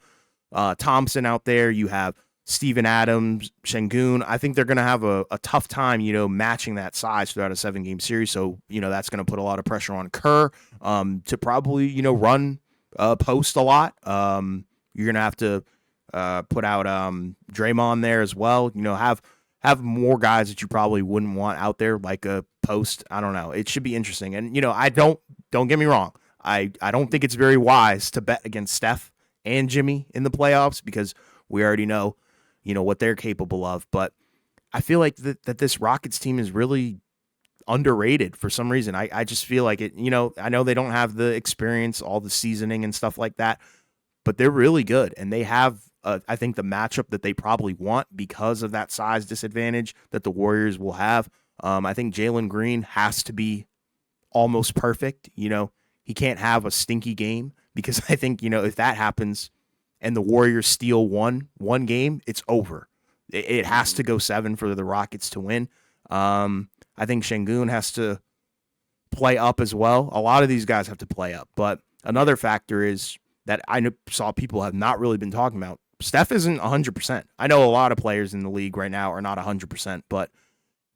Thompson out there, you have Steven Adams, Şengün. I think they're going to have a tough time, matching that size throughout a 7-game series. So, that's going to put a lot of pressure on Kerr to probably, run post a lot. You're going to have to put out Draymond there as well. Have more guys that you probably wouldn't want out there, like a post. I don't know. It should be interesting. And, I don't get me wrong. I don't think it's very wise to bet against Steph and Jimmy in the playoffs because we already know, what they're capable of. But I feel like that this Rockets team is really underrated for some reason. I just feel like it, I know they don't have the experience, all the seasoning and stuff like that, but they're really good. And they have, I think, the matchup that they probably want because of that size disadvantage that the Warriors will have. I think Jalen Green has to be almost perfect. He can't have a stinky game because I think, if that happens and the Warriors steal one game, it's over. It has to go 7 for the Rockets to win. I think Şengün has to play up as well. A lot of these guys have to play up. But another factor is that I saw people have not really been talking about. Steph isn't 100%. I know a lot of players in the league right now are not 100%, but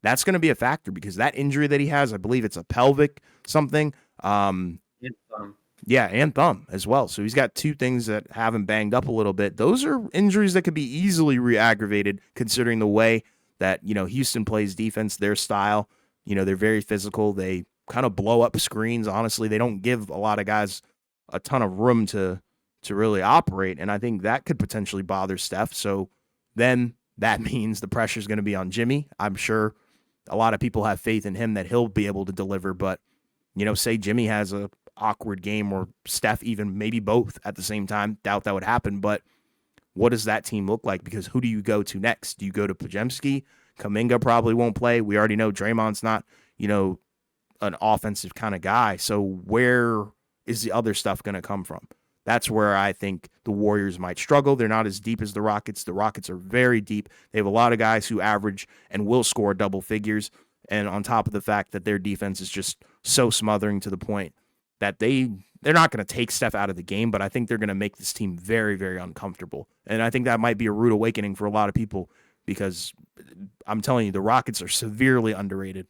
that's going to be a factor because that injury that he has, I believe it's a pelvic something. Yeah, and thumb as well. So he's got 2 things that have him banged up a little bit. Those are injuries that could be easily re-aggravated considering the way that, Houston plays defense, their style. They're very physical. They kind of blow up screens. Honestly, they don't give a lot of guys a ton of room to really operate. And I think that could potentially bother Steph. So then that means the pressure is going to be on Jimmy. I'm sure a lot of people have faith in him that he'll be able to deliver. But, say Jimmy has a awkward game or Steph even maybe both at the same time. Doubt that would happen. But what does that team look like? Because who do you go to next? Do you go to Podziemski? Kuminga probably won't play. We already know Draymond's not, an offensive kind of guy. So where is the other stuff going to come from? That's where I think the Warriors might struggle. They're not as deep as the Rockets. The Rockets are very deep. They have a lot of guys who average and will score double figures. And on top of the fact that their defense is just so smothering to the point that they're not going to take Steph out of the game, but I think they're going to make this team very, very uncomfortable. And I think that might be a rude awakening for a lot of people because I'm telling you, the Rockets are severely underrated.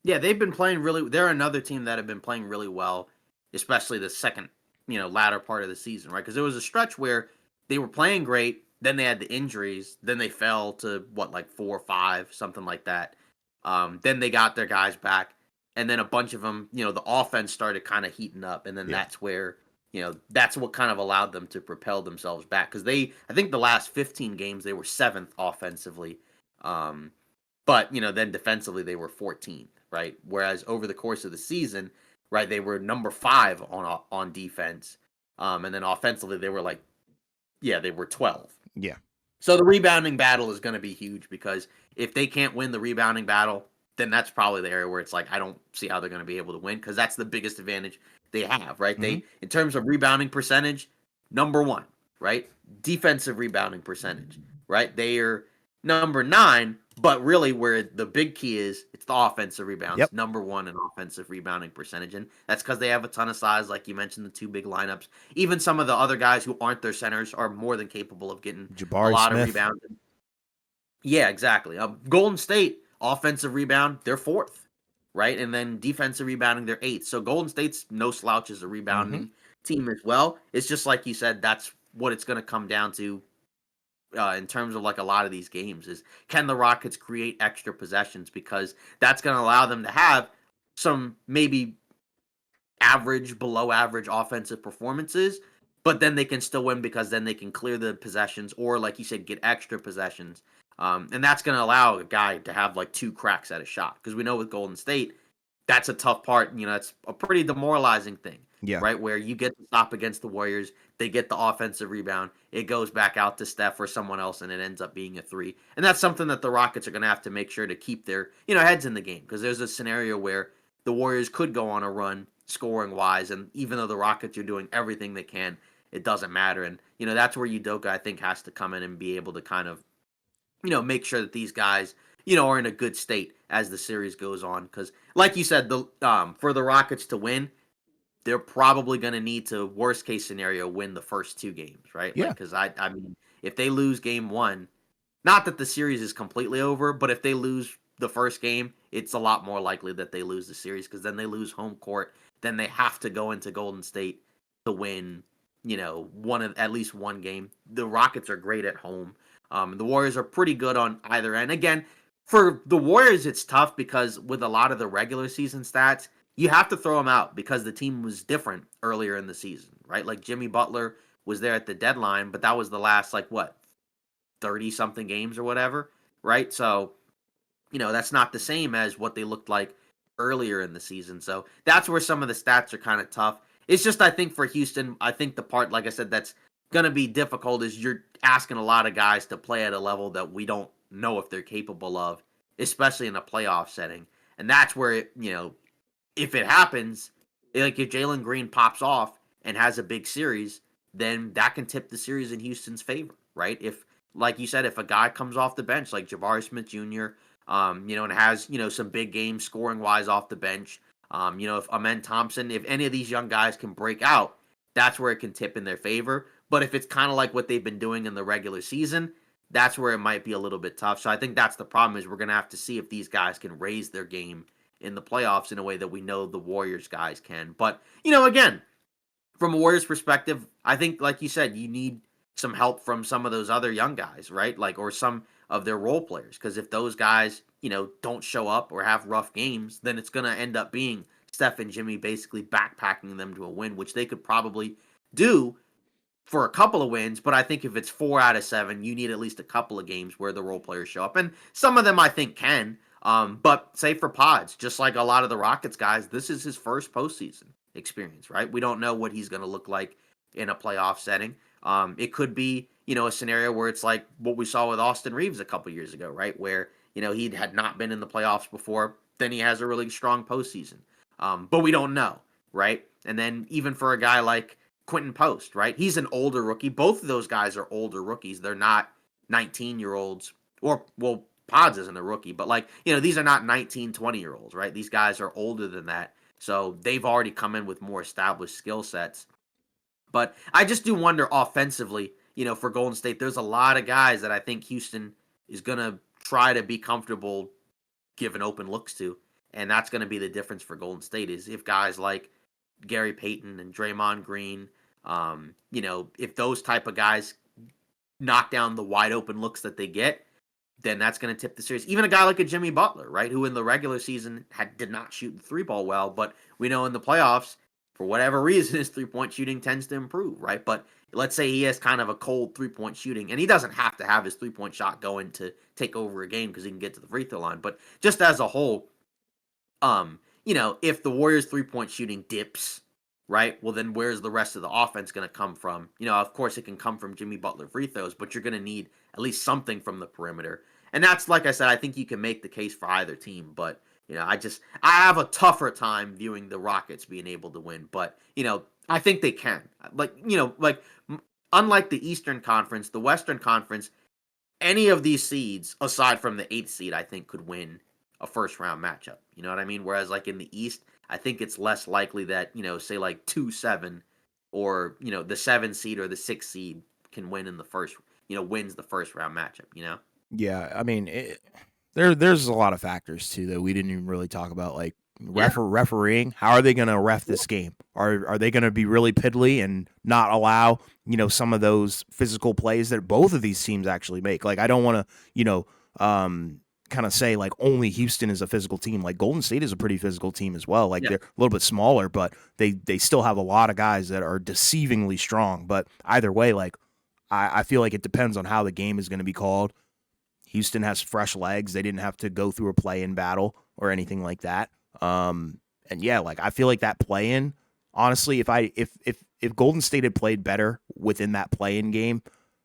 Yeah, they've been playing really. They're another team that have been playing really well, especially the second, latter part of the season, right? Because there was a stretch where they were playing great, then they had the injuries, then they fell to like 4 or 5, something like that. Then they got their guys back, and then a bunch of them, the offense started kind of heating up, and then that's where, that's what kind of allowed them to propel themselves back. Because I think the last 15 games, they were 7th offensively. But, then defensively, they were 14th, right? Whereas over the course of the season, right, they were number 5 on defense. And then offensively, they were they were 12. Yeah. So the rebounding battle is going to be huge because if they can't win the rebounding battle, then that's probably the area where it's I don't see how they're going to be able to win because that's the biggest advantage they have, right? Mm-hmm. They, in terms of rebounding percentage, number 1, right? Defensive rebounding percentage, right? They are number 9, but really where the big key is, it's the offensive rebounds. Yep. Number 1 in offensive rebounding percentage. And that's because they have a ton of size, like you mentioned, the 2 big lineups. Even some of the other guys who aren't their centers are more than capable of getting Jabari a lot Smith. of rebounds. Yeah, exactly. Golden State, offensive rebound, they're 4th, right? And then defensive rebounding, they're 8th. So Golden State's no slouch as a rebounding team as well. It's just like you said, that's what it's going to come down to in terms of a lot of these games is can the Rockets create extra possessions because that's going to allow them to have some maybe average, below average offensive performances, but then they can still win because then they can clear the possessions or, like you said, get extra possessions. And that's going to allow a guy to have 2 cracks at a shot because we know with Golden State, that's a tough part. It's a pretty demoralizing thing. Yeah. right? Where you get the stop against the Warriors, they get the offensive rebound, it goes back out to Steph or someone else, and it ends up being a three. And that's something that the Rockets are going to have to make sure to keep their heads in the game, because there's a scenario where the Warriors could go on a run scoring wise, and even though the Rockets are doing everything they can, it doesn't matter. And that's where Udoka, I think, has to come in and be able to kind of make sure that these guys, are in a good state as the series goes on. Because, like you said, the for the Rockets to win, they're probably going to need to, worst case scenario, win the first two games, right? Like, Yeah. because I mean, if they lose game one, not that the series is completely over, but if they lose the first game, it's a lot more likely that they lose the series, because then they lose home court. Then they have to go into Golden State to win, at least one game. The Rockets are great at home. The Warriors are pretty good on either end. Again, for the Warriors, it's tough because with a lot of the regular season stats, you have to throw them out because the team was different earlier in the season, right? Like Jimmy Butler was there at the deadline, but that was the last, like, what, 30 something games or whatever, right? So, that's not the same as what they looked like earlier in the season. So that's where some of the stats are kind of tough. It's just, I think for Houston, I think the part, like I said, that's going to be difficult is you're asking a lot of guys to play at a level that we don't know if they're capable of, especially in a playoff setting. And that's where, if it happens, like if Jalen Green pops off and has a big series, then that can tip the series in Houston's favor, right? If, like you said, if a guy comes off the bench like Jabari Smith Jr., and has, some big games scoring wise off the bench, if Amen Thompson, if any of these young guys can break out, that's where it can tip in their favor. But if it's kind of like what they've been doing in the regular season, that's where it might be a little bit tough. So I think that's the problem, is we're going to have to see if these guys can raise their game in the playoffs in a way that we know the Warriors guys can. But, again, from a Warriors perspective, I think, like you said, you need some help from some of those other young guys, right? Like, or some of their role players. Because if those guys, don't show up or have rough games, then it's going to end up being Steph and Jimmy basically backpacking them to a win, which they could probably do for a couple of wins. But I think if it's 4 out of 7, you need at least a couple of games where the role players show up. And some of them I think can. But say for Pods, just like a lot of the Rockets guys, this is his first postseason experience, right? We don't know what he's going to look like in a playoff setting. It could be, a scenario where it's like what we saw with Austin Reeves a couple years ago, right? Where, he had not been in the playoffs before, then he has a really strong postseason. But we don't know, right? And then even for a guy like Quentin Post, right? He's an older rookie. Both of those guys are older rookies. They're not 19-year-olds, or, well, Pods isn't a rookie, but like, these are not 19, 20-year-olds, right? These guys are older than that. So they've already come in with more established skill sets. But I just do wonder offensively, for Golden State, there's a lot of guys that I think Houston is going to try to be comfortable giving open looks to. And that's going to be the difference for Golden State, is if guys like Gary Payton and Draymond Green, if those type of guys knock down the wide open looks that they get, then that's going to tip the series. Even a guy like a Jimmy Butler, right, who in the regular season did not shoot the three ball well, but we know in the playoffs, for whatever reason, his 3-point shooting tends to improve, right? But let's say he has kind of a cold 3-point shooting, and he doesn't have to have his 3-point shot going to take over a game because he can get to the free throw line. But just as a whole, if the Warriors 3-point shooting dips, right, well, then where's the rest of the offense going to come from? Of course, it can come from Jimmy Butler free throws, but you're going to need at least something from the perimeter. And that's, like I said, I think you can make the case for either team, but I have a tougher time viewing the Rockets being able to win, but I think they can. Unlike the Eastern Conference, the Western Conference, any of these seeds aside from the 8th seed, I think could win a first round matchup. You know what I mean? Whereas like in the East, I think it's less likely that, say like 2-7 or, the 7 seed or the 6 seed can win in the first, wins the first round matchup. Yeah, I mean, there's a lot of factors too that we didn't even really talk about, like refereeing. How are they going to ref this game? Are they going to be really piddly and not allow some of those physical plays that both of these teams actually make? Like, I don't want to kind of say like only Houston is a physical team. Like Golden State is a pretty physical team as well. Like they're a little bit smaller, but they still have a lot of guys that are deceivingly strong. But either way, like I feel like it depends on how the game is going to be called. Houston has fresh legs. They didn't have to go through a play-in battle or anything like that. And yeah, like I feel like that play-in honestly, if Golden State had played better within that play-in game,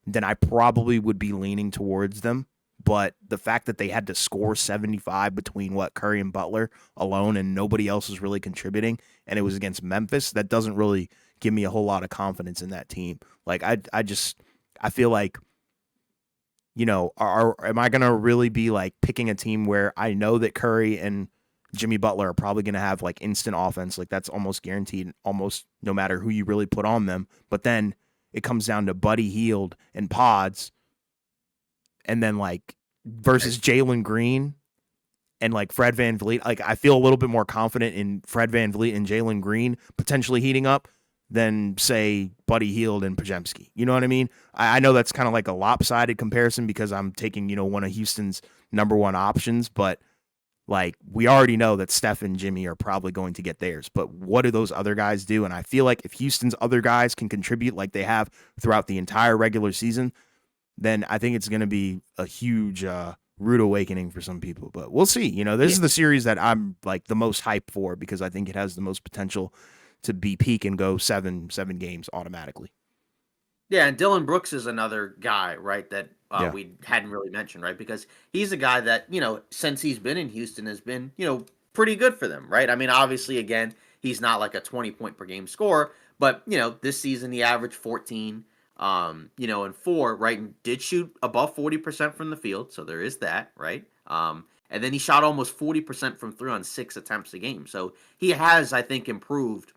then I probably would be leaning towards them. But the fact that they had to score 75 between what Curry and Butler alone and nobody else was really contributing, and it was against Memphis, that doesn't really give me a whole lot of confidence in that team. Like I feel like, am I gonna really be like picking a team where I know that Curry and Jimmy Butler are probably gonna have like instant offense, like that's almost guaranteed, almost no matter who you really put on them. But then it comes down to Buddy Hield and Pods, and then like versus Jalen Green and like Fred Van Vliet. Like I feel a little bit more confident in Fred Van Vliet and Jalen Green potentially heating up than say Buddy Hield and Pajemski. You know what I mean? I know that's kind of like a lopsided comparison because I'm taking, one of Houston's number one options, but like we already know that Steph and Jimmy are probably going to get theirs. But what do those other guys do? And I feel like if Houston's other guys can contribute like they have throughout the entire regular season, then I think it's going to be a huge rude awakening for some people. But we'll see. This is the series that I'm like the most hyped for because I think it has the most potential to be peak and go seven games automatically. Yeah, and Dylan Brooks is another guy, right, that Yeah. we hadn't really mentioned, right? Because he's a guy that, since he's been in Houston has been, pretty good for them, right? I mean, obviously, again, he's not like a 20-point per game scorer, but, this season he averaged 14, and 4, right? And did shoot above 40% from the field, so there is that, right? And then he shot almost 40% from 3 on 6 attempts a game. So he has, I think, improved.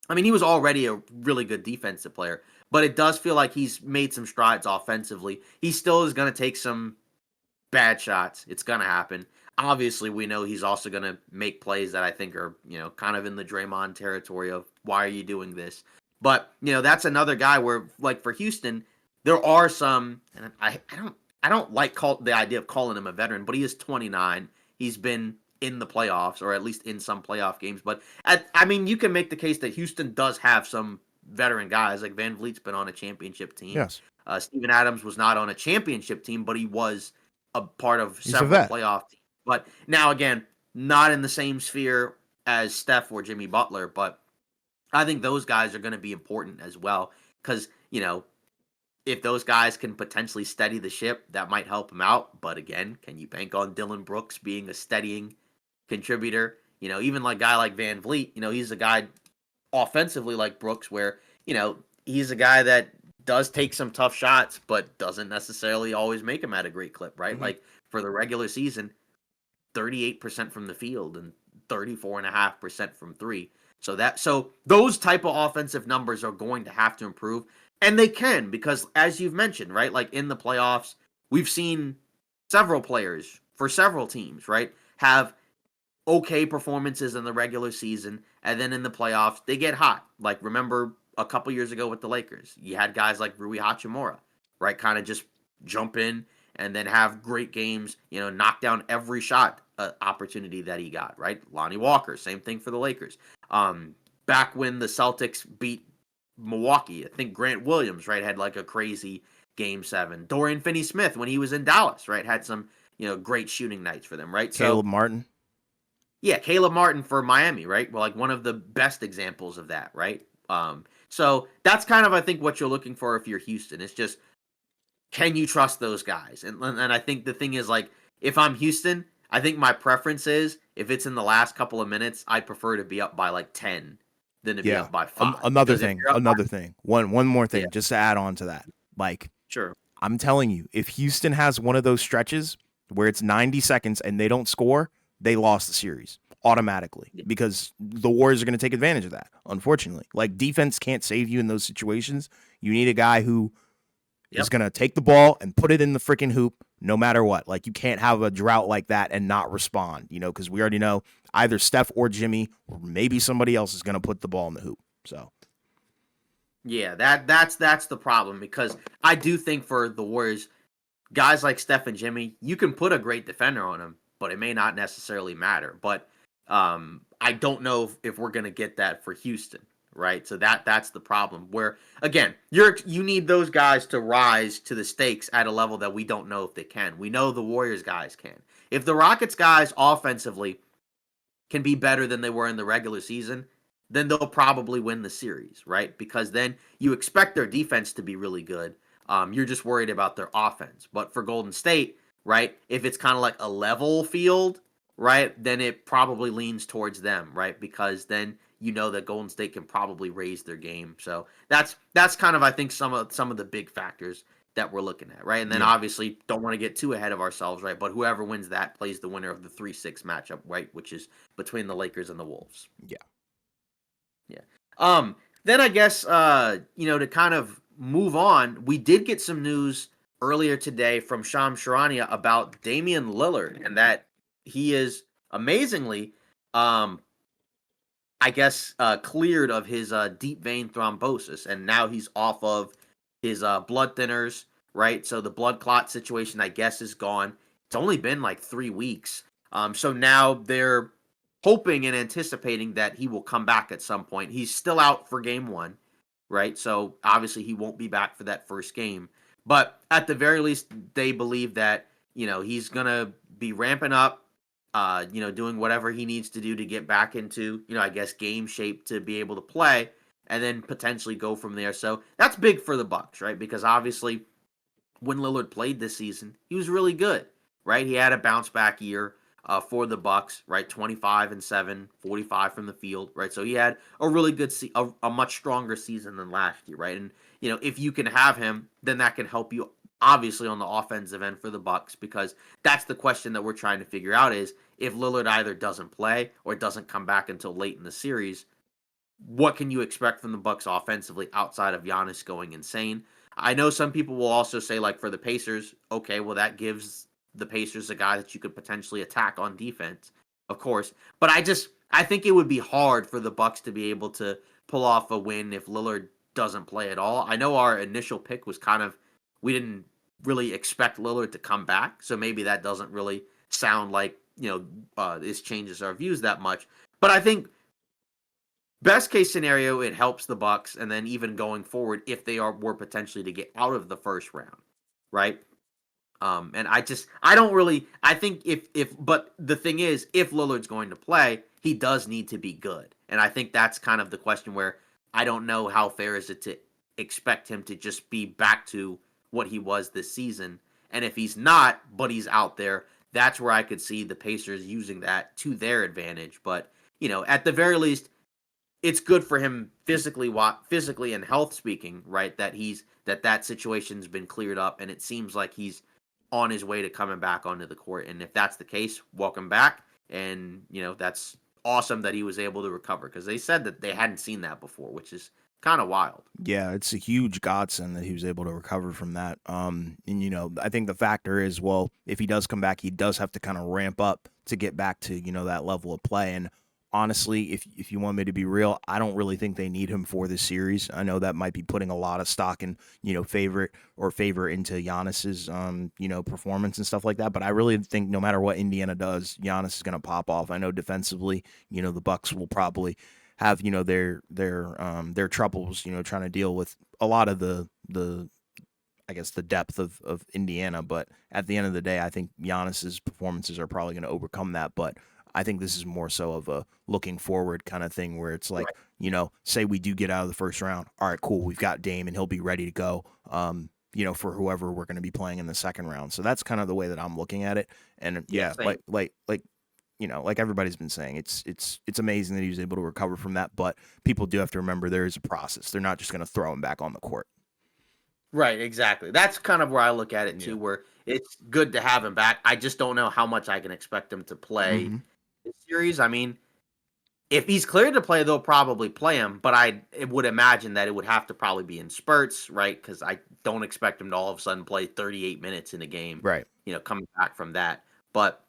I mean, he was already a really good defensive player, but it does feel like he's made some strides offensively. He still is going to take some bad shots. It's going to happen. Obviously, we know he's also going to make plays that I think are, kind of in the Draymond territory of why are you doing this? But, that's another guy where, like for Houston, there are some, and I don't like the idea of calling him a veteran, but he is 29. He's been in the playoffs, or at least in some playoff games. But I mean, you can make the case that Houston does have some veteran guys. Like Van Vliet's been on a championship team. Yes. Steven Adams was not on a championship team, but he was a part of He's a several vet. playoff teams. But now again, not in the same sphere as Steph or Jimmy Butler, but I think those guys are going to be important as well because, if those guys can potentially steady the ship, that might help them out. But again, can you bank on Dylan Brooks being a steadying contributor? Even like a guy like Van Vliet, he's a guy offensively like Brooks where, he's a guy that does take some tough shots, but doesn't necessarily always make them at a great clip, right? Mm-hmm. Like for the regular season, 38% from the field and 34.5% from 3. So those type of offensive numbers are going to have to improve. And they can, because as you've mentioned, right? Like in the playoffs, we've seen several players for several teams, right? Have okay performances in the regular season, and then in the playoffs, they get hot. Like remember a couple years ago with the Lakers, you had guys like Rui Hachimura, right? Kind of just jump in and then have great games, knock down every shot opportunity that he got, right? Lonnie Walker, same thing for the Lakers. Back when the Celtics beat Milwaukee, I think Grant Williams, right, had like a crazy game 7. Dorian Finney-Smith, when he was in Dallas, right, had some, great shooting nights for them, right? Caleb Martin. Yeah, Caleb Martin for Miami, right? Well, like one of the best examples of that, right? So that's kind of, I think, what you're looking for if you're Houston. It's just, can you trust those guys? And I think the thing is, like, if I'm Houston, I think my preference is if it's in the last couple of minutes, I prefer to be up by like 10 than to be up by 5. Another thing. One more thing, Yeah. just to add on to that. Like, Sure. I'm telling you, if Houston has one of those stretches where it's 90 seconds and they don't score, they lost the series automatically because the Warriors are going to take advantage of that, unfortunately. Like, defense can't save you in those situations. You need a guy who is going to take the ball and put it in the freaking hoop no matter what. Like, you can't have a drought like that and not respond, because we already know either Steph or Jimmy or maybe somebody else is going to put the ball in the hoop. So, yeah, that's the problem because I do think for the Warriors, guys like Steph and Jimmy, you can put a great defender on them, but it may not necessarily matter. But I don't know if we're going to get that for Houston, right? So that's the problem. Where again, you need those guys to rise to the stakes at a level that we don't know if they can. We know the Warriors guys can. If the Rockets guys offensively can be better than they were in the regular season, then they'll probably win the series, right? Because then you expect their defense to be really good. You're just worried about their offense. But for Golden State, right, if it's kind of like a level field, right, then it probably leans towards them, right? Because then you know that Golden State can probably raise their game. So that's kind of, I think, some of the big factors that we're looking at, right? And then Yeah. obviously don't want to get too ahead of ourselves, right? But whoever wins that plays the winner of the 3-6 matchup, right? Which is between the Lakers and the Wolves. Yeah. Yeah. Then I guess to kind of move on, we did get some news earlier today from Shams Charania about Damian Lillard and that he is amazingly I guess cleared of his deep vein thrombosis, and now he's off of his blood thinners, right? So the blood clot situation, I guess, is gone. It's only been like 3 weeks. So now they're hoping and anticipating that he will come back at some point. He's still out for game one, right? So obviously he won't be back for that first game. But at the very least, they believe that, he's going to be ramping up, doing whatever he needs to do to get back into, I guess, game shape to be able to play and then potentially go from there. So that's big for the Bucks, right? Because obviously when Lillard played this season, he was really good, right? He had a bounce back year for the Bucks, right? 25-7, 45 from the field, right? So he had a really good, a much stronger season than last year, right? And if you can have him, then that can help you obviously on the offensive end for the Bucks, because that's the question that we're trying to figure out is if Lillard either doesn't play or doesn't come back until late in the series, what can you expect from the Bucks offensively outside of Giannis going insane? I know some people will also say, like, for the Pacers, okay, well, that gives the Pacers a guy that you could potentially attack on defense, of course. But I think it would be hard for the Bucks to be able to pull off a win if Lillard doesn't play at all. I know our initial pick was we didn't really expect Lillard to come back, so maybe that doesn't really sound like, this changes our views that much. But I think best case scenario, it helps the Bucks, and then even going forward, if they were potentially to get out of the first round, right? And I don't really, I think but the thing is, if Lillard's going to play, he does need to be good, and I think that's kind of the question where I don't know how fair is it to expect him to just be back to what he was this season, and if he's not, but he's out there, that's where I could see the Pacers using that to their advantage. But at the very least, it's good for him physically and health speaking, right? That situation's been cleared up, and it seems like he's on his way to coming back onto the court. And if that's the case, welcome back. And that's awesome that he was able to recover, because they said that they hadn't seen that before, which is kind of wild. Yeah, it's a huge godsend that he was able to recover from that. And I think the factor is, well, if he does come back, he does have to kind of ramp up to get back to that level of play. And honestly, if you want me to be real, I don't really think they need him for this series. I know that might be putting a lot of stock in favor into Giannis's performance and stuff like that. But I really think no matter what Indiana does, Giannis is going to pop off. I know defensively, the Bucks will probably have their troubles, trying to deal with a lot of the I guess the depth of Indiana. But at the end of the day, I think Giannis's performances are probably going to overcome that. But I think this is more so of a looking forward kind of thing, where it's like, say we do get out of the first round. All right, cool. We've got Dame and he'll be ready to go, for whoever we're going to be playing in the second round. So that's kind of the way that I'm looking at it. And yeah, same. like everybody's been saying, it's amazing that he was able to recover from that. But people do have to remember there is a process. They're not just going to throw him back on the court. Right, exactly. That's kind of where I look at it too, where it's good to have him back. I just don't know how much I can expect him to play this series. I mean, if he's cleared to play, they'll probably play him, but I would imagine that it would have to probably be in spurts, right? Because I don't expect him to all of a sudden play 38 minutes in a game, Right. Coming back from that. But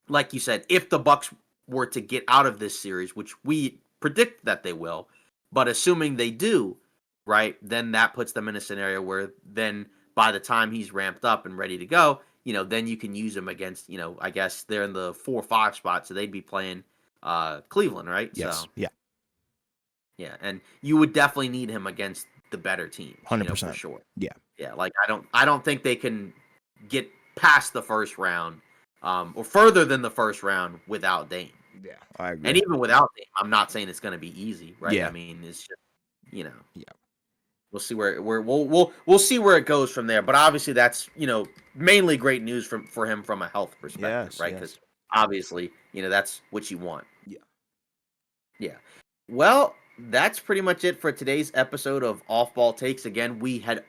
like you said, if the Bucks were to get out of this series, which we predict that they will, but assuming they do, right, then that puts them in a scenario where then by the time he's ramped up and ready to go, then you can use him against, I guess they're in the 4-5 spot, so they'd be playing Cleveland, right? Yes. So, Yeah. yeah, and you would definitely need him against the better teams, 100%. for sure. Yeah. Yeah, like I don't think they can get past the first round, or further than the first round without Dame. Yeah, I And agree. even without Dame, I'm not saying it's going to be easy, right? I Yeah, mean, it's just, you know, yeah, we'll see we'll see where it goes from there. But obviously, that's mainly great news for him from a health perspective, yes, right? Because yes, obviously, that's what you want. yeah, Yeah. Well, that's pretty much it for today's episode of Off Ball Takes. Again, we had,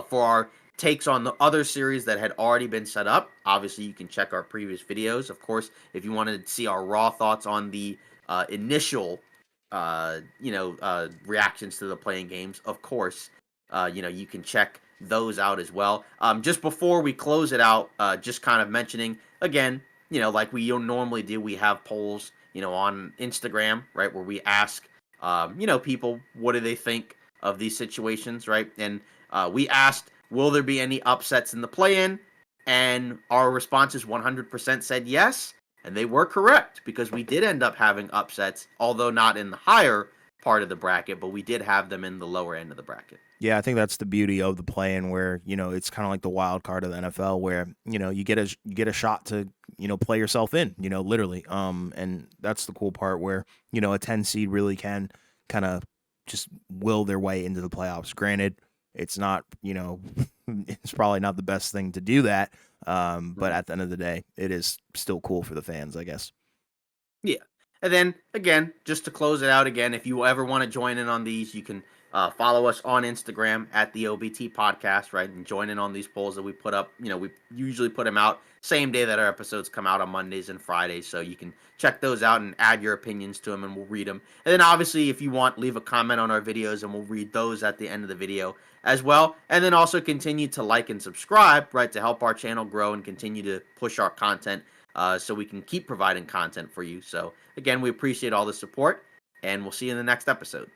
for our takes on the other series that had already been set up. Obviously, you can check our previous videos. Of course, if you wanted to see our raw thoughts on the initial, reactions to the playing games, of course, you can check those out as well. Just before we close it out, just kind of mentioning again, like we normally do, we have polls, on Instagram, right, where we ask, people what do they think of these situations, right? And we asked, will there be any upsets in the play-in? And our responses 100% said yes, and they were correct because we did end up having upsets, although not in the higher part of the bracket, but we did have them in the lower end of the bracket. yeah. I think that's the beauty of the play-in, where it's kind of like the wild card of the NFL, where you get a shot to play yourself in, literally. And that's the cool part, where a 10 seed really can kind of just will their way into the playoffs. Granted, it's not it's probably not the best thing to do that, but Mhm. at the end of the day, it is still cool for the fans, I guess. Yeah. And then again, just to close it out again, if you ever want to join in on these, you can follow us on Instagram at the OBT podcast, right? And join in on these polls that we put up. We usually put them out same day that our episodes come out on Mondays and Fridays. So you can check those out and add your opinions to them and we'll read them. And then obviously, if you want, leave a comment on our videos and we'll read those at the end of the video as well. And then also continue to like and subscribe, right? To help our channel grow and continue to push our content so we can keep providing content for you. So, again, we appreciate all the support, and we'll see you in the next episode.